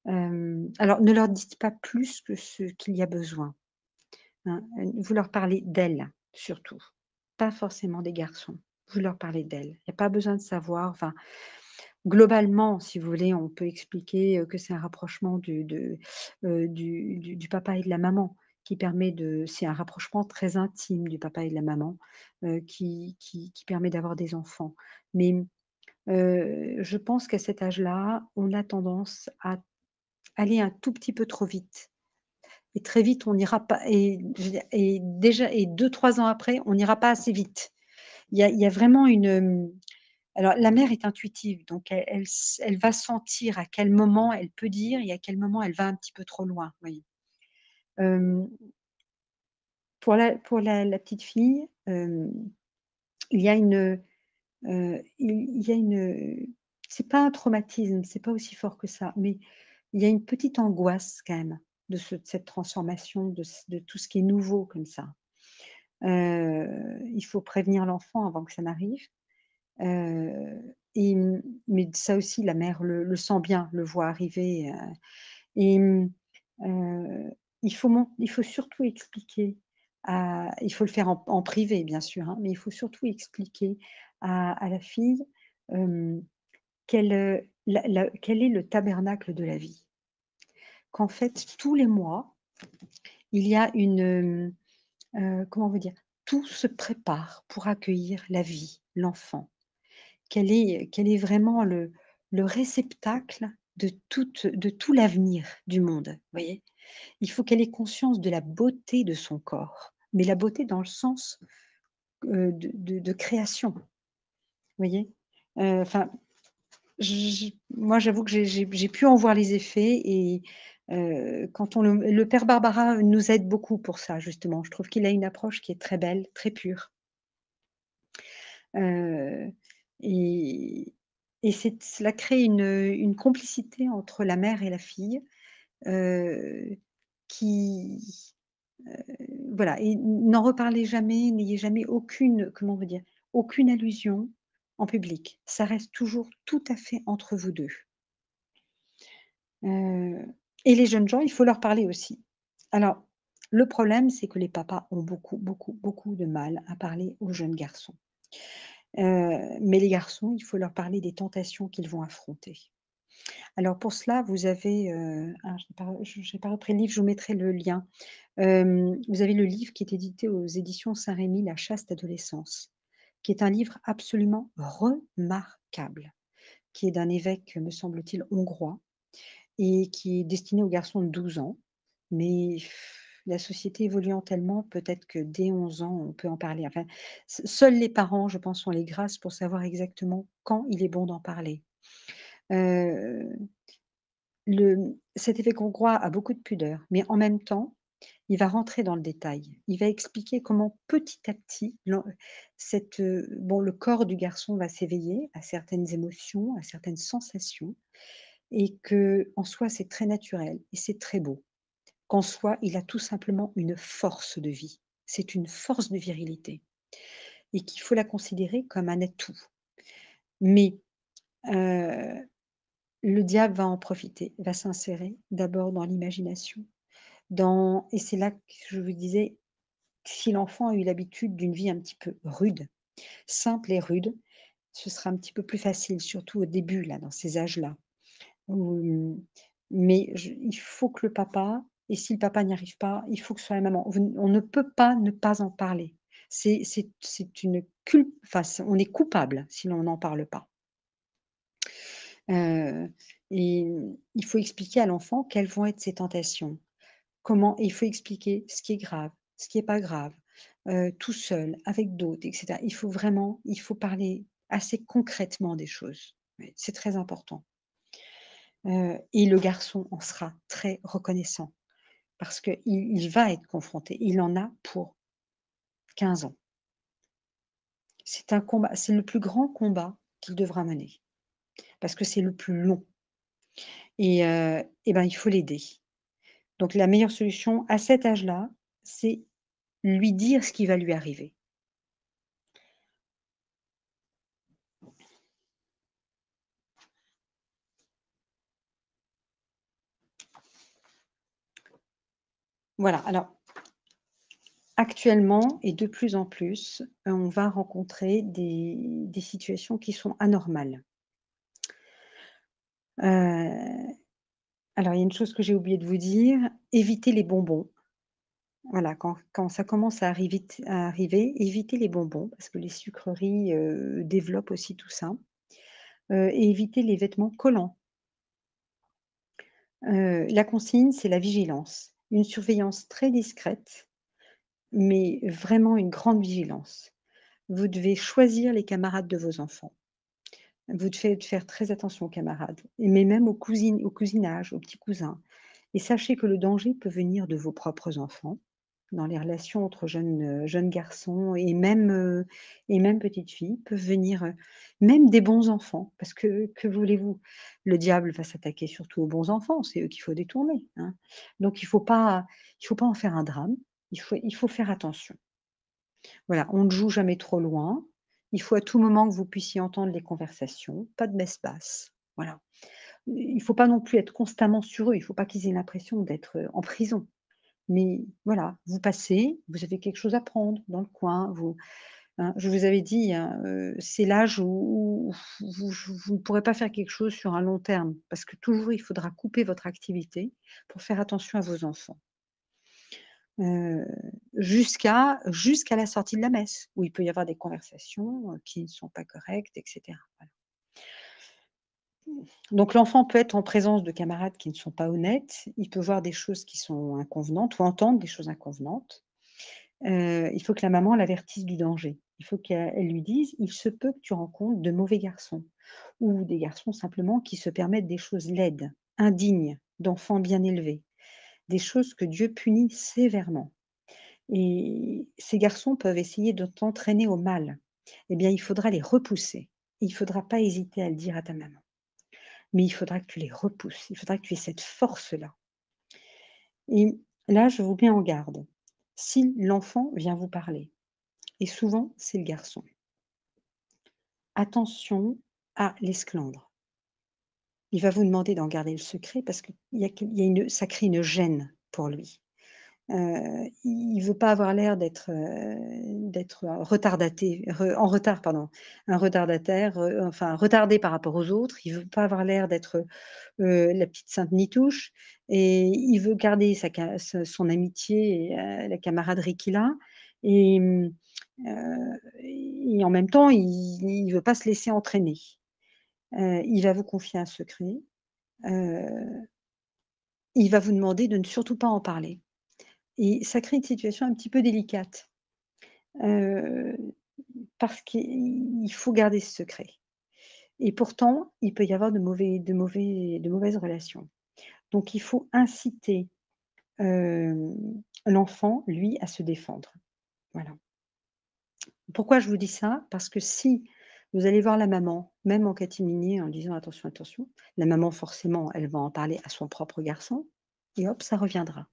alors ne leur dites pas plus que ce qu'il y a besoin, hein. Vous leur parlez d'elles, surtout, pas forcément des garçons. Vous leur parlez d'elles. Il y a pas besoin de savoir, enfin, globalement, si vous voulez, on peut expliquer, que c'est un rapprochement du papa et de la maman qui permet de c'est un rapprochement très intime du papa et de la maman, qui permet d'avoir des enfants. Mais, je pense qu'à cet âge-là, on a tendance à aller un tout petit peu trop vite et très vite, on n'ira pas et je veux dire et déjà et 2 3 ans après, on n'ira pas assez vite. Il y a vraiment alors la mère est intuitive, donc elle va sentir à quel moment elle peut dire et à quel moment elle va un petit peu trop loin, vous voyez? Hem, pour la petite fille, il y a il y a c'est pas un traumatisme, c'est pas aussi fort que ça, mais il y a une petite angoisse quand même de cette transformation, de tout ce qui est nouveau comme ça. Il faut prévenir l'enfant avant que ça n'arrive. Mais ça aussi la mère le sent bien, le voit arriver, et il faut surtout expliquer il faut le faire en privé bien sûr, hein, mais il faut surtout expliquer à la fille, hem, quel est le tabernacle de la vie. Qu'en fait tous les mois, il y a comment vous dire? Tout se prépare pour accueillir la vie, l'enfant. Quel est vraiment le réceptacle de tout l'avenir du monde, vous voyez? Il faut qu'elle ait conscience de la beauté de son corps, mais la beauté dans le sens, de création, vous voyez? Enfin, moi j'avoue que j'ai pu en voir les effets et quand on le père Barbara nous aide beaucoup pour ça justement. Je trouve qu'il a une approche qui est très belle, très pure. Heu et cela crée une complicité entre la mère et la fille, heu, qui, voilà et n'en reparlez jamais, n'ayez jamais aucune, comment vous dire? Aucune allusion en public. Ça reste toujours tout à fait entre vous 2. Heu et les jeunes gens, il faut leur parler aussi. Alors, le problème, c'est que les papas ont beaucoup, beaucoup, beaucoup de mal à parler aux jeunes garçons. Mais les garçons, il faut leur parler des tentations qu'ils vont affronter. Alors pour cela, vous avez, alors j'ai pas repris le livre, je vous mettrai le lien. Vous avez le livre qui est édité aux éditions Saint-Rémy, La chaste adolescence, qui est un livre absolument remarquable, qui est d'un évêque, me semble-t-il, hongrois et qui est destiné aux garçons de 12 ans. Mais la société évoluant tellement, peut-être que dès 11 ans, on peut en parler. Enfin, seuls les parents, je pense, ont les grâces pour savoir exactement quand il est bon d'en parler. Heu, cet évêque hongrois a beaucoup de pudeur, mais en même temps, il va rentrer dans le détail. Il va expliquer comment petit à petit, bon, le corps du garçon va s'éveiller à certaines émotions, à certaines sensations et que en soi, c'est très naturel et c'est très beau. Qu'en soi, il a tout simplement une force de vie. C'est une force de virilité et qu'il faut la considérer comme un atout. Mais, heu, le diable va en profiter, va s'insérer d'abord dans l'imagination, et c'est là que je vous disais, si l'enfant a eu l'habitude d'une vie un petit peu rude, simple et rude, ce sera un petit peu plus facile, surtout au début là, dans ces âges-là. Où, mais il faut que le papa et si le papa n'y arrive pas, il faut que ce soit la maman. On ne peut pas ne pas en parler. C'est une enfin, on est coupable si l'on n'en parle pas. Heu et il faut expliquer à l'enfant quelles vont être ses tentations. Il faut expliquer ce qui est grave, ce qui est pas grave, tout seul, avec d'autres et cetera. Il faut parler assez concrètement des choses. Oui, c'est très important. Et le garçon en sera très reconnaissant parce qu'il va être confronté. Il en a pour 15 ans. C'est un combat, c'est le plus grand combat qu'il devra mener parce que c'est le plus long et ben, il faut l'aider. Donc la meilleure solution à cet âge-là, c'est lui dire ce qui va lui arriver. Voilà, alors actuellement et de plus en plus, on va rencontrer des situations qui sont anormales. Heu, alors il y a une chose que j'ai oublié de vous dire, évitez les bonbons. Voilà, quand ça commence à arriver, évitez les bonbons parce que les sucreries, développent aussi tout ça, et évitez les vêtements collants. La consigne, c'est la vigilance, une surveillance très discrète, mais vraiment une grande vigilance. Vous devez choisir les camarades de vos enfants. Vous devez faire très attention aux camarades, mais même au cousinage, aux petits cousins et sachez que le danger peut venir de vos propres enfants, dans les relations entre jeunes garçons et même petites filles, peuvent venir, même des bons enfants, parce que voulez-vous? Le diable va s'attaquer surtout aux bons enfants, c'est eux qu'il faut détourner, hein. Donc il faut pas en faire un drame, il faut faire attention. Voilà, on ne joue jamais trop loin. Il faut à tout moment que vous puissiez entendre les conversations, pas de messe basse. Voilà. Il ne faut pas non plus être constamment sur eux, il ne faut pas qu'ils aient l'impression d'être, en prison. Mais voilà, vous passez, vous avez quelque chose à prendre dans le coin, hein, je vous avais dit, hein, c'est l'âge où vous ne pourrez pas faire quelque chose sur un long terme, parce que toujours il faudra couper votre activité pour faire attention à vos enfants. Heu, jusqu'à la sortie de la messe, où il peut y avoir des conversations, qui ne sont pas correctes et cetera. Voilà. Donc l'enfant peut être en présence de camarades qui ne sont pas honnêtes, il peut voir des choses qui sont inconvenantes ou entendre des choses inconvenantes. Il faut que la maman l'avertisse du danger. Il faut qu'elle lui dise: «Il se peut que tu rencontres de mauvais garçons» ou des garçons simplement qui se permettent des choses laides, indignes d'enfants bien élevés, des choses que Dieu punit sévèrement et ces garçons peuvent essayer de t'entraîner au mal. Eh bien, il faudra les repousser. Il ne faudra pas hésiter à le dire à ta maman. Mais il faudra que tu les repousses, il faudra que tu aies cette force-là et là, je vous mets en garde. Si l'enfant vient vous parler et souvent c'est le garçon, attention à l'esclandre. Il va vous demander d'en garder le secret parce qu'il y a une ça crée une gêne pour lui. Il veut pas avoir l'air d'être retardaté re en retard pardon, un retardataire, enfin retardé par rapport aux autres. Il veut pas avoir l'air d'être la petite sainte nitouche et il veut garder son amitié et la camaraderie qu'il a et et en même temps, il veut pas se laisser entraîner. Il va vous confier un secret, heu, il va vous demander de ne surtout pas en parler et ça crée une situation un petit peu délicate, heu, parce qu'il faut garder ce secret et pourtant, il peut y avoir de mauvaises relations. Donc il faut inciter Hem, l'enfant, lui, à se défendre. Voilà. Pourquoi je vous dis ça? Parce que si vous allez voir la maman, même en catimini, en disant: «Attention, attention», la maman forcément, elle va en parler à son propre garçon et hop, ça reviendra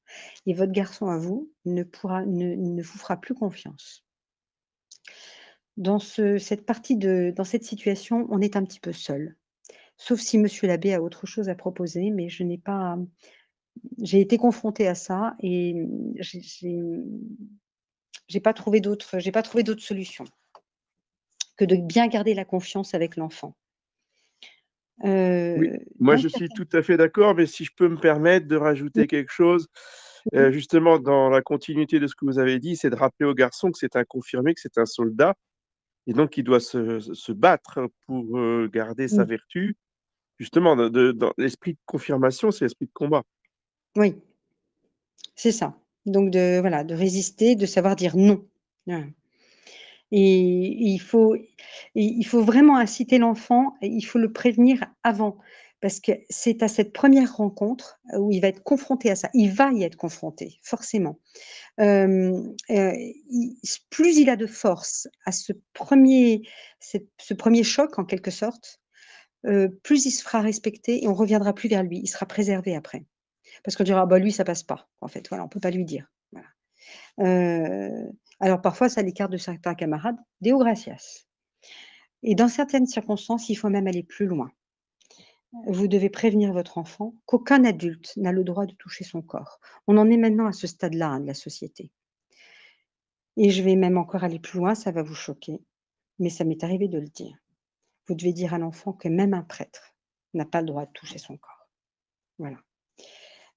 et votre garçon à vous ne vous fera plus confiance. Dans cette situation, on est un petit peu seul. Sauf si monsieur l'abbé a autre chose à proposer, mais je n'ai pas j'ai été confrontée à ça et j'ai pas trouvé d'autre solution que de bien garder la confiance avec l'enfant. Oui, moi Dans je suis certaines tout à fait d'accord, mais si je peux me permettre de oui, rajouter quelque chose, oui, justement dans la continuité de ce que vous avez dit, c'est de rappeler au garçon que c'est un confirmé, que c'est un soldat et donc il doit se battre pour, garder sa mmh, vertu. Justement de dans l'esprit de confirmation, c'est l'esprit de combat. oui, c'est ça. Donc voilà, de résister, de savoir dire non. Voilà et il faut vraiment inciter l'enfant et il faut le prévenir avant parce que c'est à cette première rencontre où il va être confronté à ça. Il va y être confronté, forcément. Il plus il a de force à ce 1er choc en quelque sorte, plus il se fera respecter et on reviendra plus vers lui. Il sera préservé après. Parce qu'on dira: «Ah bah lui ça passe pas», en fait, voilà, on peut pas lui dire. Voilà. Alors parfois ça l'écarte de certains camarades, Deo gratias et dans certaines circonstances, il faut même aller plus loin. Vous devez prévenir votre enfant qu'aucun adulte n'a le droit de toucher son corps. On en est maintenant à ce stade-là, hein, de la société et je vais même encore aller plus loin, ça va vous choquer, mais ça m'est arrivé de le dire. Vous devez dire à l'enfant que même un prêtre n'a pas le droit de toucher son corps. Voilà.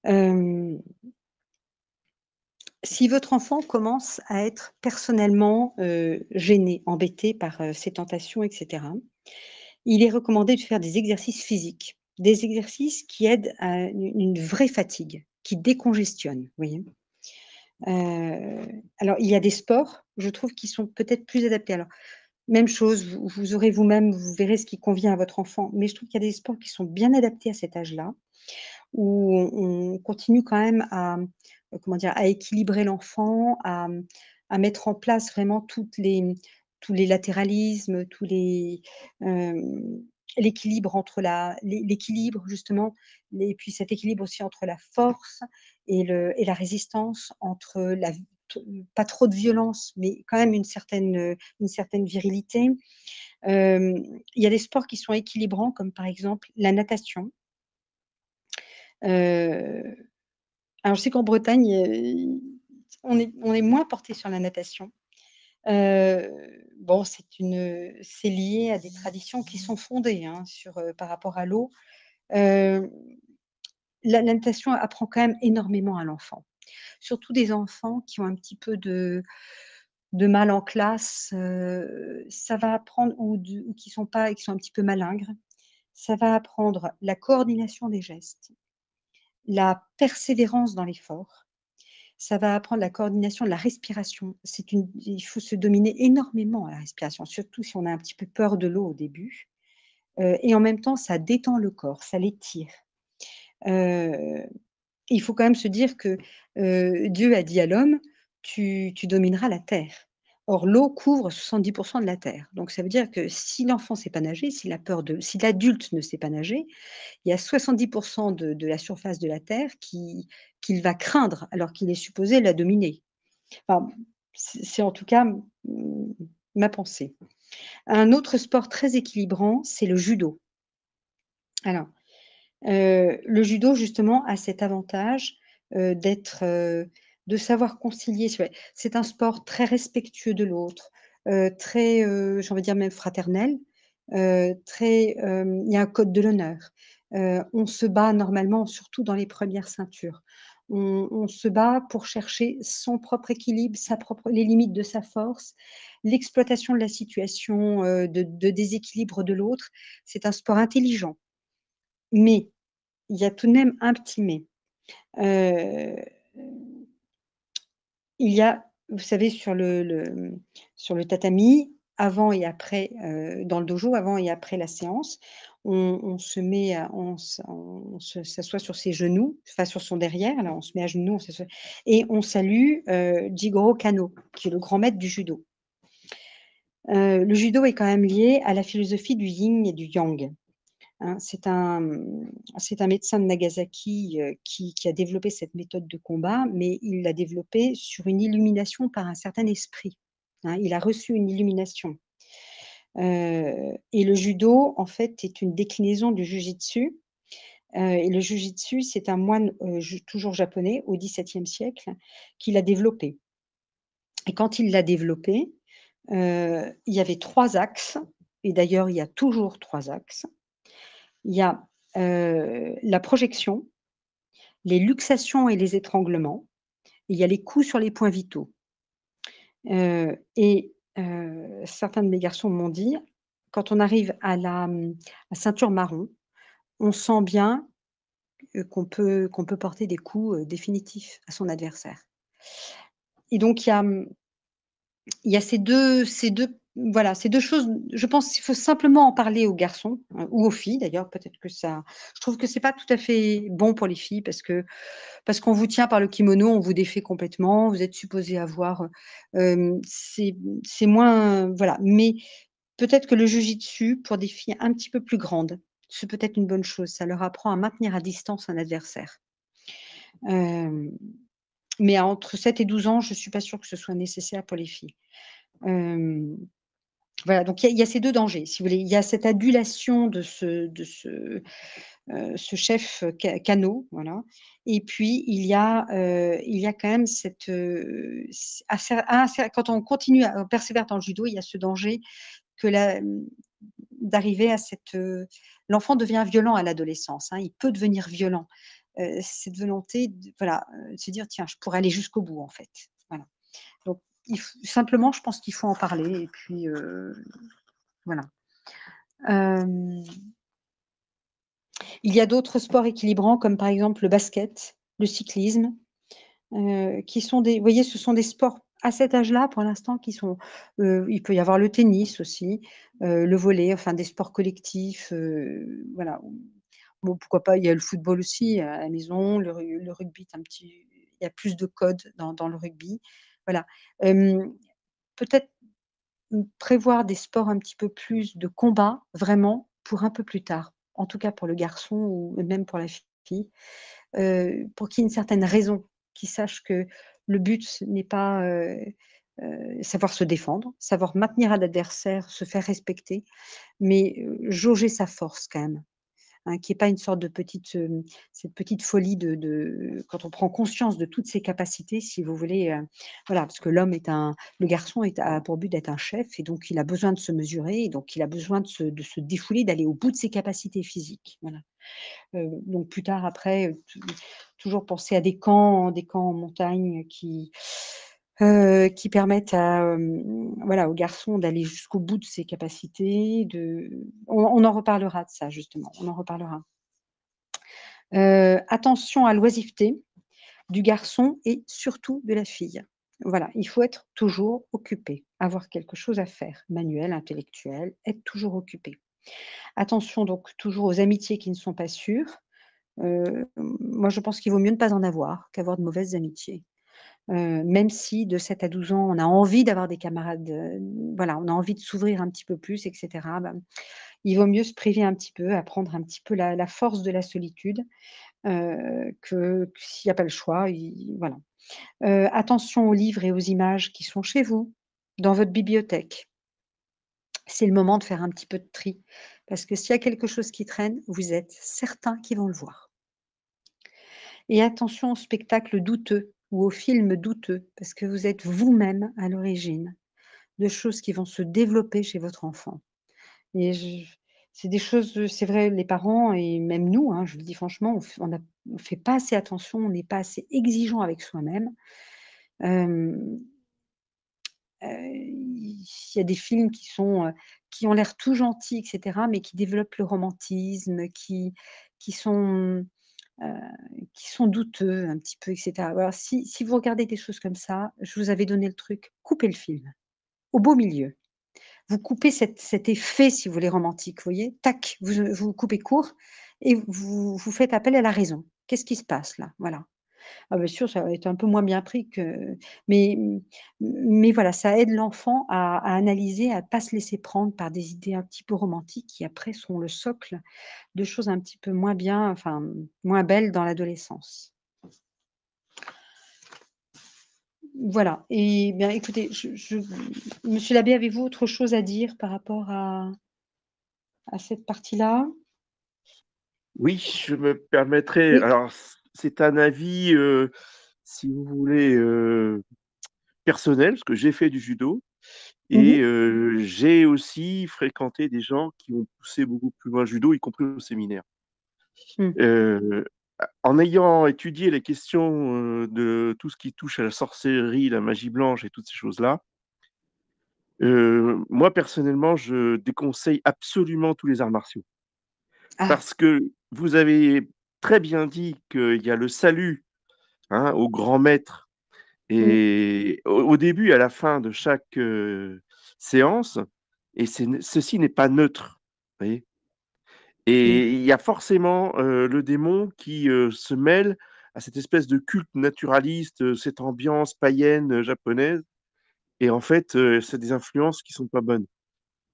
Hem, si votre enfant commence à être personnellement, gêné, embêté par, ces tentations et cetera, il est recommandé de faire des exercices physiques. Des exercices qui aident à une vraie fatigue, qui décongestionnent, vous voyez? Alors il y a des sports, je trouve, qui sont peut-être plus adaptés. Alors même chose, vous aurez vous-même, vous verrez ce qui convient à votre enfant, mais je trouve qu'il y a des sports qui sont bien adaptés à cet âge-là, où on continue quand même à, comment dire? À équilibrer l'enfant, à mettre en place vraiment tous les latéralismes, l'équilibre entre l'équilibre justement, et puis cet équilibre aussi entre la force et la résistance, entre la v t pas trop de violence, mais quand même une certaine virilité. Il y a des sports qui sont équilibrants comme par exemple la natation. Heu, alors je sais qu'en Bretagne, on est moins porté sur la natation. Bon, c'est lié à des traditions qui sont fondées, hein, par rapport à l'eau. Heu, la natation apprend quand même énormément à l'enfant. Surtout des enfants qui ont un petit peu de mal en classe, ça va apprendre ou qui sont un petit peu malingres. Ça va apprendre la coordination des gestes, la persévérance dans l'effort. Ça va apprendre la coordination de la respiration. Il faut se dominer énormément à la respiration, surtout si on a un petit peu peur de l'eau au début. Et en même temps, ça détend le corps, ça l'étire. Heu, il faut quand même se dire que, Dieu a dit à l'homme: «Tu domineras la terre». Or l'eau couvre 70 de la terre. Donc ça veut dire que si l'enfant ne sait pas nager, si l'adulte ne sait pas nager, il y a 70 de la surface de la terre qu'il va craindre alors qu'il est supposé la dominer. Enfin, c'est en tout cas, ma pensée. Un autre sport très équilibrant, c'est le judo. Alors, le judo justement a cet avantage, d'être, de savoir concilier. C'est un sport très respectueux de l'autre, très, j'ai envie de dire même fraternel, il y a un code de l'honneur. On se bat normalement, surtout dans les premières ceintures. On se bat pour chercher son propre équilibre, les limites de sa force, l'exploitation de la situation, de déséquilibre de l'autre. C'est un sport intelligent, mais il y a tout de même un petit mais. Heu, il y a, vous savez, sur le tatami, avant et après, dans le dojo, avant et après la séance, on se met à on se s'assoit sur ses genoux, enfin sur son derrière, là, on se met à genoux, on s'assoit et on salue, Jigoro Kano, qui est le grand maître du judo. Le judo est quand même lié à la philosophie du yin et du yang. Hein, c'est un médecin de Nagasaki, qui a développé cette méthode de combat, mais il l'a développée sur une illumination par un certain esprit, hein. Il a reçu une illumination, et le judo, en fait, est une déclinaison du jujitsu, et le jujitsu, c'est un moine, toujours japonais, au XVIIe siècle, qui l'a développé et quand il l'a développé, il y avait 3 axes et d'ailleurs, il y a toujours 3 axes. Il y a, la projection, les luxations et les étranglements. Il y a les coups sur les points vitaux. Certains de mes garçons m'ont dit: «Quand on arrive à la ceinture marron, on sent bien, qu'on peut porter des coups, définitifs à son adversaire» et donc il y a ces deux voilà, ces 2 choses, je pense qu'il faut simplement en parler aux garçons, ou aux filles d'ailleurs, peut-être que ça je trouve que c'est pas tout à fait bon pour les filles parce qu'on vous tient par le kimono, on vous défait complètement, vous êtes supposés avoir, c'est moins voilà, mais peut-être que le jujitsu pour des filles un petit peu plus grandes, c'est peut-être une bonne chose. Ça leur apprend à maintenir à distance un adversaire. Hem, mais entre 7 et 12 ans, je suis pas sûre que ce soit nécessaire pour les filles. Hem Voilà, donc il y a ces 2 dangers, si vous voulez. Il y a cette adulation ce chef, Kano, voilà et puis il y a quand même cette, c à un cer quand on continue on persévère dans le judo, il y a ce danger que d'arriver à l'enfant devient violent à l'adolescence, hein, il peut devenir violent. Cette volonté voilà, de se dire: «Tiens, je pourrais aller jusqu'au bout, en fait». Voilà, donc il f simplement, je pense qu'il faut en parler et puis, voilà. Hem, il y a d'autres sports équilibrants comme par exemple le basket, le cyclisme, qui sont des vous voyez, ce sont des sports à cet âge-là pour l'instant qui sont, il peut y avoir le tennis aussi, le volley, enfin des sports collectifs, voilà. Bon, pourquoi pas, il y a le football aussi à la maison, le rugby est un petit il y a plus de codes dans le rugby, voilà. Peut-être prévoir des sports un petit peu plus de combat, vraiment, pour un peu plus tard. En tout cas pour le garçon ou même pour la fille, pour qu'il y ait une certaine raison, qu'il sache que le but n'est pas, savoir se défendre, savoir maintenir un adversaire, se faire respecter, mais, jauger sa force quand même. Hein, qu'il y ait pas une sorte de petite, cette petite folie quand on prend conscience de toutes ses capacités, si vous voulez, voilà, parce que le garçon a pour but d'être un chef et donc il a besoin de se mesurer et donc il a besoin de se défouler, d'aller au bout de ses capacités physiques, voilà. Donc plus tard après, toujours penser à des camps en montagne qui permettent voilà, aux garçons d'aller jusqu'au bout de ses capacités. On en reparlera de ça, justement, on en reparlera. Attention à l'oisiveté du garçon et surtout de la fille. Voilà, il faut être toujours occupé, avoir quelque chose à faire, manuel, intellectuel, être toujours occupé. Attention donc toujours aux amitiés qui ne sont pas sûres. Moi, je pense qu'il vaut mieux ne pas en avoir qu'avoir de mauvaises amitiés. Même si de 7 à 12 ans, on a envie d'avoir des camarades, voilà, on a envie de s'ouvrir un petit peu plus, et cetera, il vaut mieux se priver un petit peu, apprendre un petit peu la force de la solitude, que s'il y a pas le choix, voilà. Attention aux livres et aux images qui sont chez vous, dans votre bibliothèque. C'est le moment de faire un petit peu de tri, parce que s'il y a quelque chose qui traîne, vous êtes certains qu'ils vont le voir. Et attention aux spectacles douteux ou aux films douteux, parce que vous êtes vous-même à l'origine de choses qui vont se développer chez votre enfant. Et c'est des choses, c'est vrai, les parents et même nous, hein, je le dis franchement, on fait pas assez attention, on n'est pas assez exigeant avec soi-même. Il y a des films qui ont l'air tout gentils, et cetera, mais qui développent le romantisme, qui sont, heu, qui sont douteux un petit peu, et cetera. Alors si vous regardez des choses comme ça, je vous avais donné le truc, coupez le film, au beau milieu. Vous coupez cet effet, si vous voulez, romantique, vous voyez? Tac, vous coupez court et vous faites appel à la raison. Qu'est-ce qui se passe là? Voilà. Ah bien sûr, ça va être un peu moins bien pris que mais mais voilà, ça aide l'enfant à analyser, à pas se laisser prendre par des idées un petit peu romantiques qui après sont le socle de choses un petit peu moins bien, enfin, moins belles dans l'adolescence. Voilà et bien écoutez, monsieur l'abbé, avez-vous autre chose à dire par rapport à cette partie-là? Oui, je me permettrai, Oui. alors c'est un avis, si vous voulez, personnel, parce que j'ai fait du judo Mmh et mh. j'ai aussi fréquenté des gens qui ont poussé beaucoup plus loin le judo, y compris au séminaire. Mmh. Heu, En ayant étudié les questions, de tout ce qui touche à la sorcellerie, la magie blanche et toutes ces choses-là, moi personnellement, je déconseille absolument tous les arts martiaux. Ah! Parce que vous avez très bien dit qu'il y a le salut, hein, au grand maître Mmh. et au début et à la fin de chaque, séance et ceci n'est pas neutre, vous voyez? Mmh. Et il y a forcément, le démon qui, se mêle à cette espèce de culte naturaliste, cette ambiance païenne, japonaise et en fait, c'est des influences qui sont pas bonnes.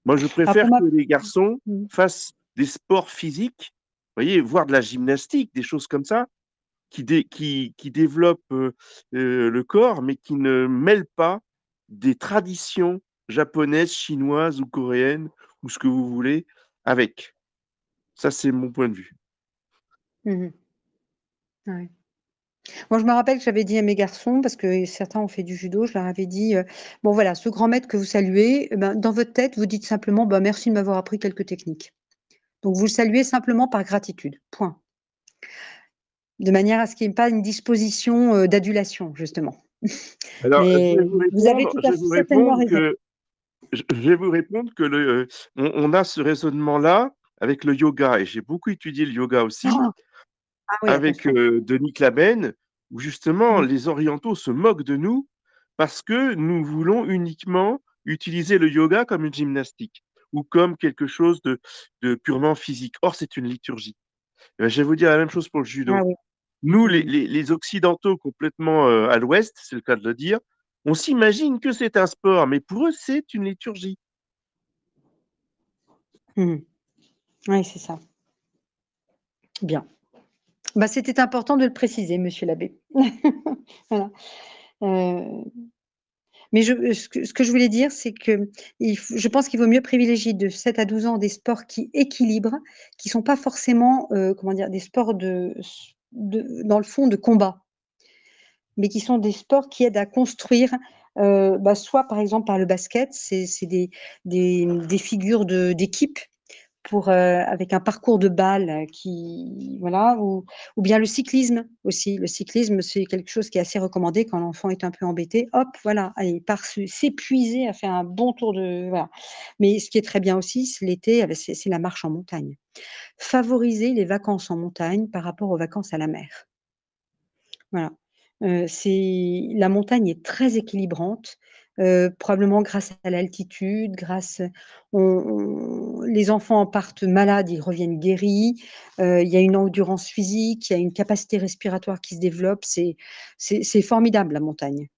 Moi, je Alors pour préfère ma que les garçons mmh. fassent des sports physiques, vous voyez? Voire de la gymnastique, des choses comme ça, qui développent, le corps, mais qui ne mêlent pas des traditions japonaises, chinoises ou coréennes ou ce que vous voulez avec. Ça, c'est mon point de vue. Mmh mh. Ouais. Moi, je me rappelle que j'avais dit à mes garçons, parce que certains ont fait du judo, je leur avais dit, «Bon voilà, ce grand maître que vous saluez, eh ben, dans votre tête, vous dites simplement: "Bah, merci de m'avoir appris quelques techniques"». Donc vous le saluez simplement par gratitude, point. De manière à ce qu'il y ait pas une disposition, d'adulation, justement. Alors, Mais vous avez tout je à vais fait vous certainement répondre raison. que je vais vous répondre que on a ce raisonnement-là avec le yoga et j'ai beaucoup étudié le yoga aussi Ah! Ah oui, avec, attention. Denis Klaben, où justement Mmh. les orientaux se moquent de nous parce que nous voulons uniquement utiliser le yoga comme une gymnastique ou comme quelque chose de purement physique. Or, c'est une liturgie. Et bah, je vais vous dire la même chose pour le Ah judo. oui. Nous, Mmh mh. les occidentaux complètement, à l'ouest, c'est le cas de le dire, on s'imagine que c'est un sport, mais pour eux, c'est une liturgie. Mmh mh. Ouais, c'est ça. Bien. Bah, c'était important de le préciser, monsieur l'abbé. Voilà. Heu Mais ce que je voulais dire, c'est que je pense qu'il vaut mieux privilégier de 7 à 12 ans des sports qui équilibrent, qui sont pas forcément, comment dire? Des sports dans le fond, de combat, mais qui sont des sports qui aident à construire, soit par exemple par le basket, c'est des figures d'équipe avec un parcours de bal qui voilà, ou bien le cyclisme aussi. Le cyclisme, c'est quelque chose qui est assez recommandé quand l'enfant est un peu embêté. Hop, voilà, allez, il part s'épuiser à faire un bon tour de voilà. Mais ce qui est très bien aussi, c'est l'été, c'est la marche en montagne. Favoriser les vacances en montagne par rapport aux vacances à la mer. Voilà, c'est la montagne est très équilibrante, probablement grâce à l'altitude, grâce on les enfants partent malades, ils reviennent guéris, il y a une endurance physique, il y a une capacité respiratoire qui se développe, c'est formidable la montagne.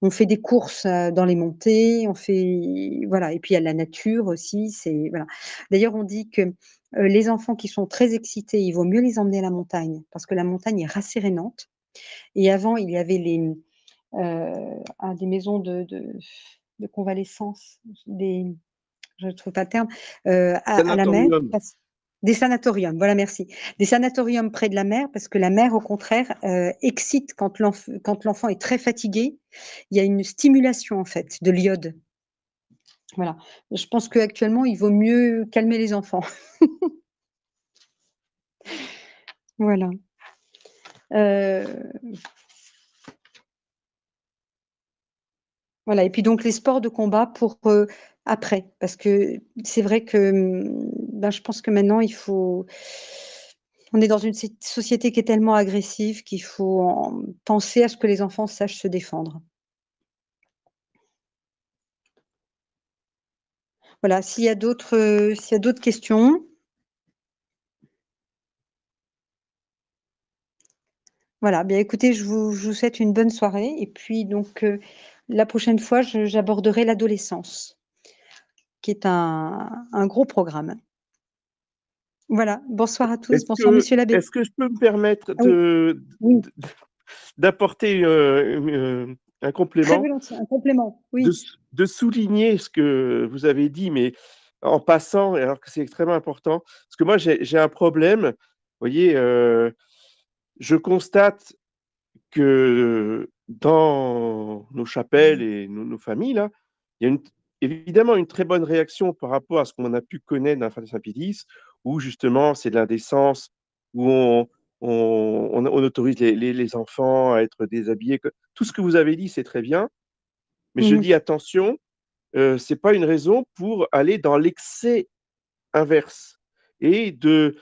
On fait des courses, dans les montées, on fait voilà et puis il y a la nature aussi, c'est voilà. D'ailleurs, on dit que, les enfants qui sont très excités, il vaut mieux les emmener à la montagne parce que la montagne est rassérénante et avant, il y avait des maisons de convalescence, je ne trouve pas le terme, à la mer, Sanatorium. des sanatoriums, voilà merci. Des sanatoriums près de la mer parce que la mer au contraire, excite quand l'enfant est très fatigué, il y a une stimulation en fait de l'iode. Voilà. Je pense qu'actuellement, il vaut mieux calmer les enfants. Voilà. Heu Voilà et puis donc les sports de combat pour, après. Parce que c'est vrai que, ben, je pense que maintenant on est dans une société qui est tellement agressive qu'il faut penser à ce que les enfants sachent se défendre. Voilà, s'il y a d'autres questions? Voilà, bien écoutez, je vous souhaite une bonne soirée et puis donc, la prochaine fois, j'aborderai l'adolescence, qui est un gros programme. Voilà, bonsoir à tous, Est-ce bonsoir que, monsieur l'abbé. est-ce que je peux me permettre Ah oui, oui, d'apporter un très complément, volontiers, un complément, oui. de souligner ce que vous avez dit, mais en passant, et alors que c'est extrêmement important, parce que moi j'ai un problème, vous voyez, je constate que dans nos chapelles et nos familles là, il y a évidemment une très bonne réaction par rapport à ce qu'on a pu connaître dans l'infantil Saint-Pédis, où justement c'est de l'indécence, où on autorise les enfants à être déshabillés. Tout ce que vous avez dit, c'est très bien, mais je Mmh mh. dis attention, c'est pas une raison pour aller dans l'excès inverse et de,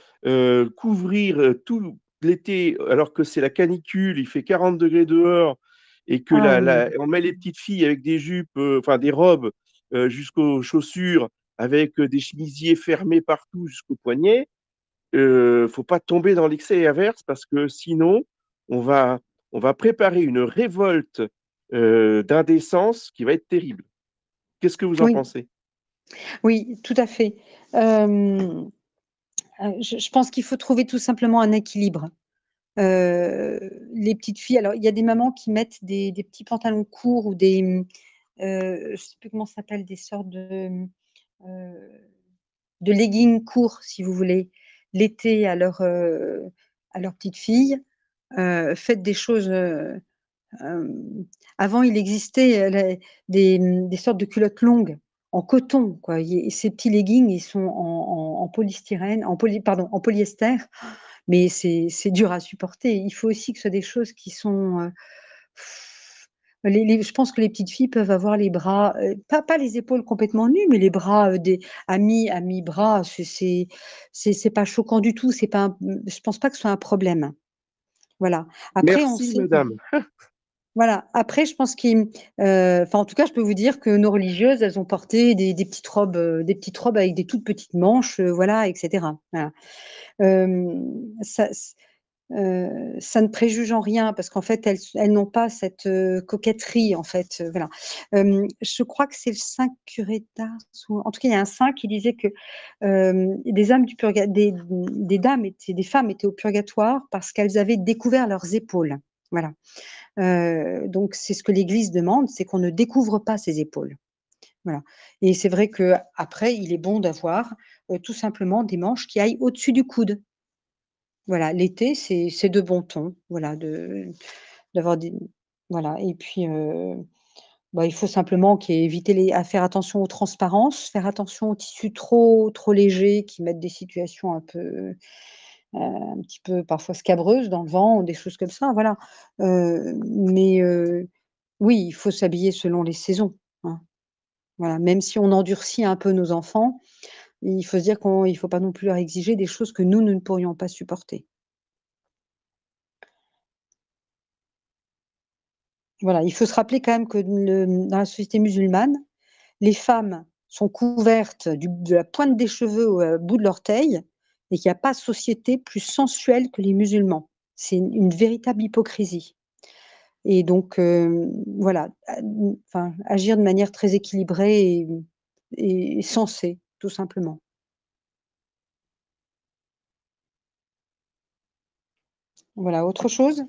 couvrir, tout l'été alors que c'est la canicule, il fait 40 degrés dehors et que Ah la oui. on met les petites filles avec des jupes, enfin des robes, jusqu'aux chaussures avec, des chemisiers fermés partout jusqu'aux poignets, faut pas tomber dans l'excès inverse parce que sinon on va on va préparer une révolte, d'indécence qui va être terrible. Qu'est-ce que vous en Oui, pensez? oui, tout à fait. Hem, je pense qu'il faut trouver tout simplement un équilibre. Les petites filles alors il y a des mamans qui mettent des petits pantalons courts ou je sais plus comment ça s'appelle, des sortes de leggings courts, si vous voulez, l'été à leurs petites filles. Faites des choses, Hem, avant, il existait, des sortes de culottes longues en coton, quoi. Et ces petits leggings, ils sont en polystyrène, en polyester, mais c'est dur à supporter. Il faut aussi que ce soit des choses qui sont, je pense que les petites filles peuvent avoir les bras, pas les épaules complètement nues, mais les bras, à mi-bras, c'est pas choquant du tout, c'est pas je pense pas que ce soit un problème. Voilà. Après, on Merci sait madame. voilà, après je pense enfin en tout cas je peux vous dire que nos religieuses, elles ont porté des petites robes avec des toutes petites manches, voilà et cetera. Voilà. Ça ça ne préjuge en rien parce qu'en fait elles n'ont pas cette, coquetterie en fait, voilà. Je crois que c'est le saint curé d'Ars ou en tout cas il y a un saint qui disait que, des âmes du purga des femmes étaient au purgatoire parce qu'elles avaient découvert leurs épaules. Voilà. Donc c'est ce que l'Église demande, c'est qu'on ne découvre pas ses épaules. Voilà et c'est vrai qu'après, il est bon d'avoir, tout simplement des manches qui aillent au-dessus du coude. Voilà, l'été, c'est de bon ton, voilà, d'avoir des voilà et puis, Bah, il faut simplement éviter à faire attention aux transparences, faire attention aux tissus trop légers qui mettent des situations un petit peu parfois scabreuses dans le vent ou des choses comme ça, voilà. Mais oui, il faut s'habiller selon les saisons, hein. Voilà, même si on endurcit un peu nos enfants, il faut se dire qu'il faut pas non plus leur exiger des choses que nous ne pourrions pas supporter. Voilà, il faut se rappeler quand même que dans la société musulmane, les femmes sont couvertes de la pointe des cheveux au bout de l'orteil et qu'il y a pas société plus sensuelle que les musulmans. C'est une véritable hypocrisie et donc voilà, enfin, agir de manière très équilibrée et sensée, tout simplement. Voilà, autre chose?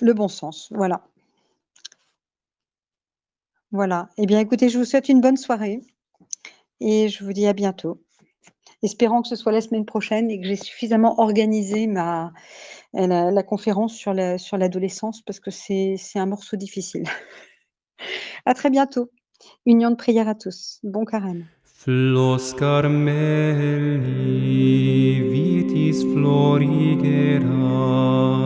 Le bon sens, voilà. Voilà. Eh bien, écoutez, je vous souhaite une bonne soirée et je vous dis à bientôt. Espérant que ce soit la semaine prochaine et que j'ai suffisamment organisé la conférence sur l'adolescence parce que c'est un morceau difficile. À très bientôt. Union de prière à tous. Bon carême. Flos Carmeli, vitis florigera,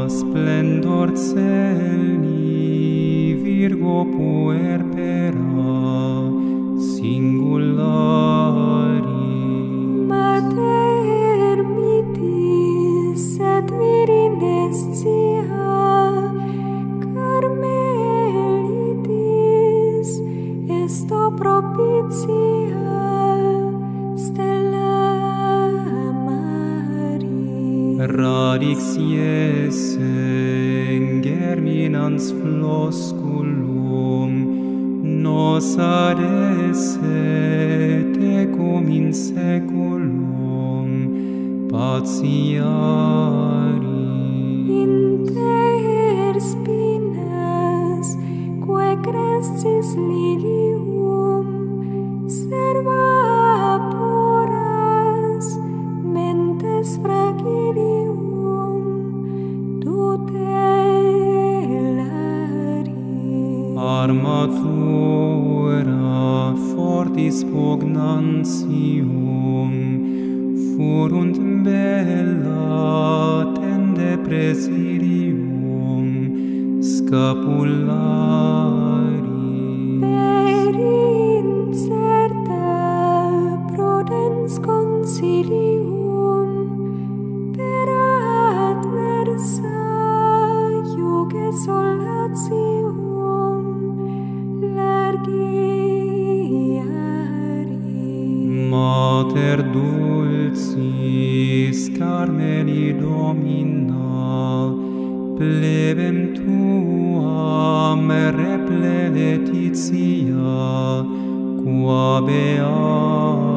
splendor celi, Virgo puerpera, singulari. Mater mitis et virinescia, Carmelitis, esto propitia, Stella Maris. Radix iessem germinans flosculum, nos adesse tecum in saeculum patiari. Inter spinas, quae crescis lilium, serva puras, mentes fragilium, tutelari. Armatura fortis pugnantium, furunt bella tende presidium, scapulari. Per incerta prudens consilium, per adversa iuge solatium, largiari. Mater dulcis Carmeli Domina, plebem tuam reple Laetitia, qua beati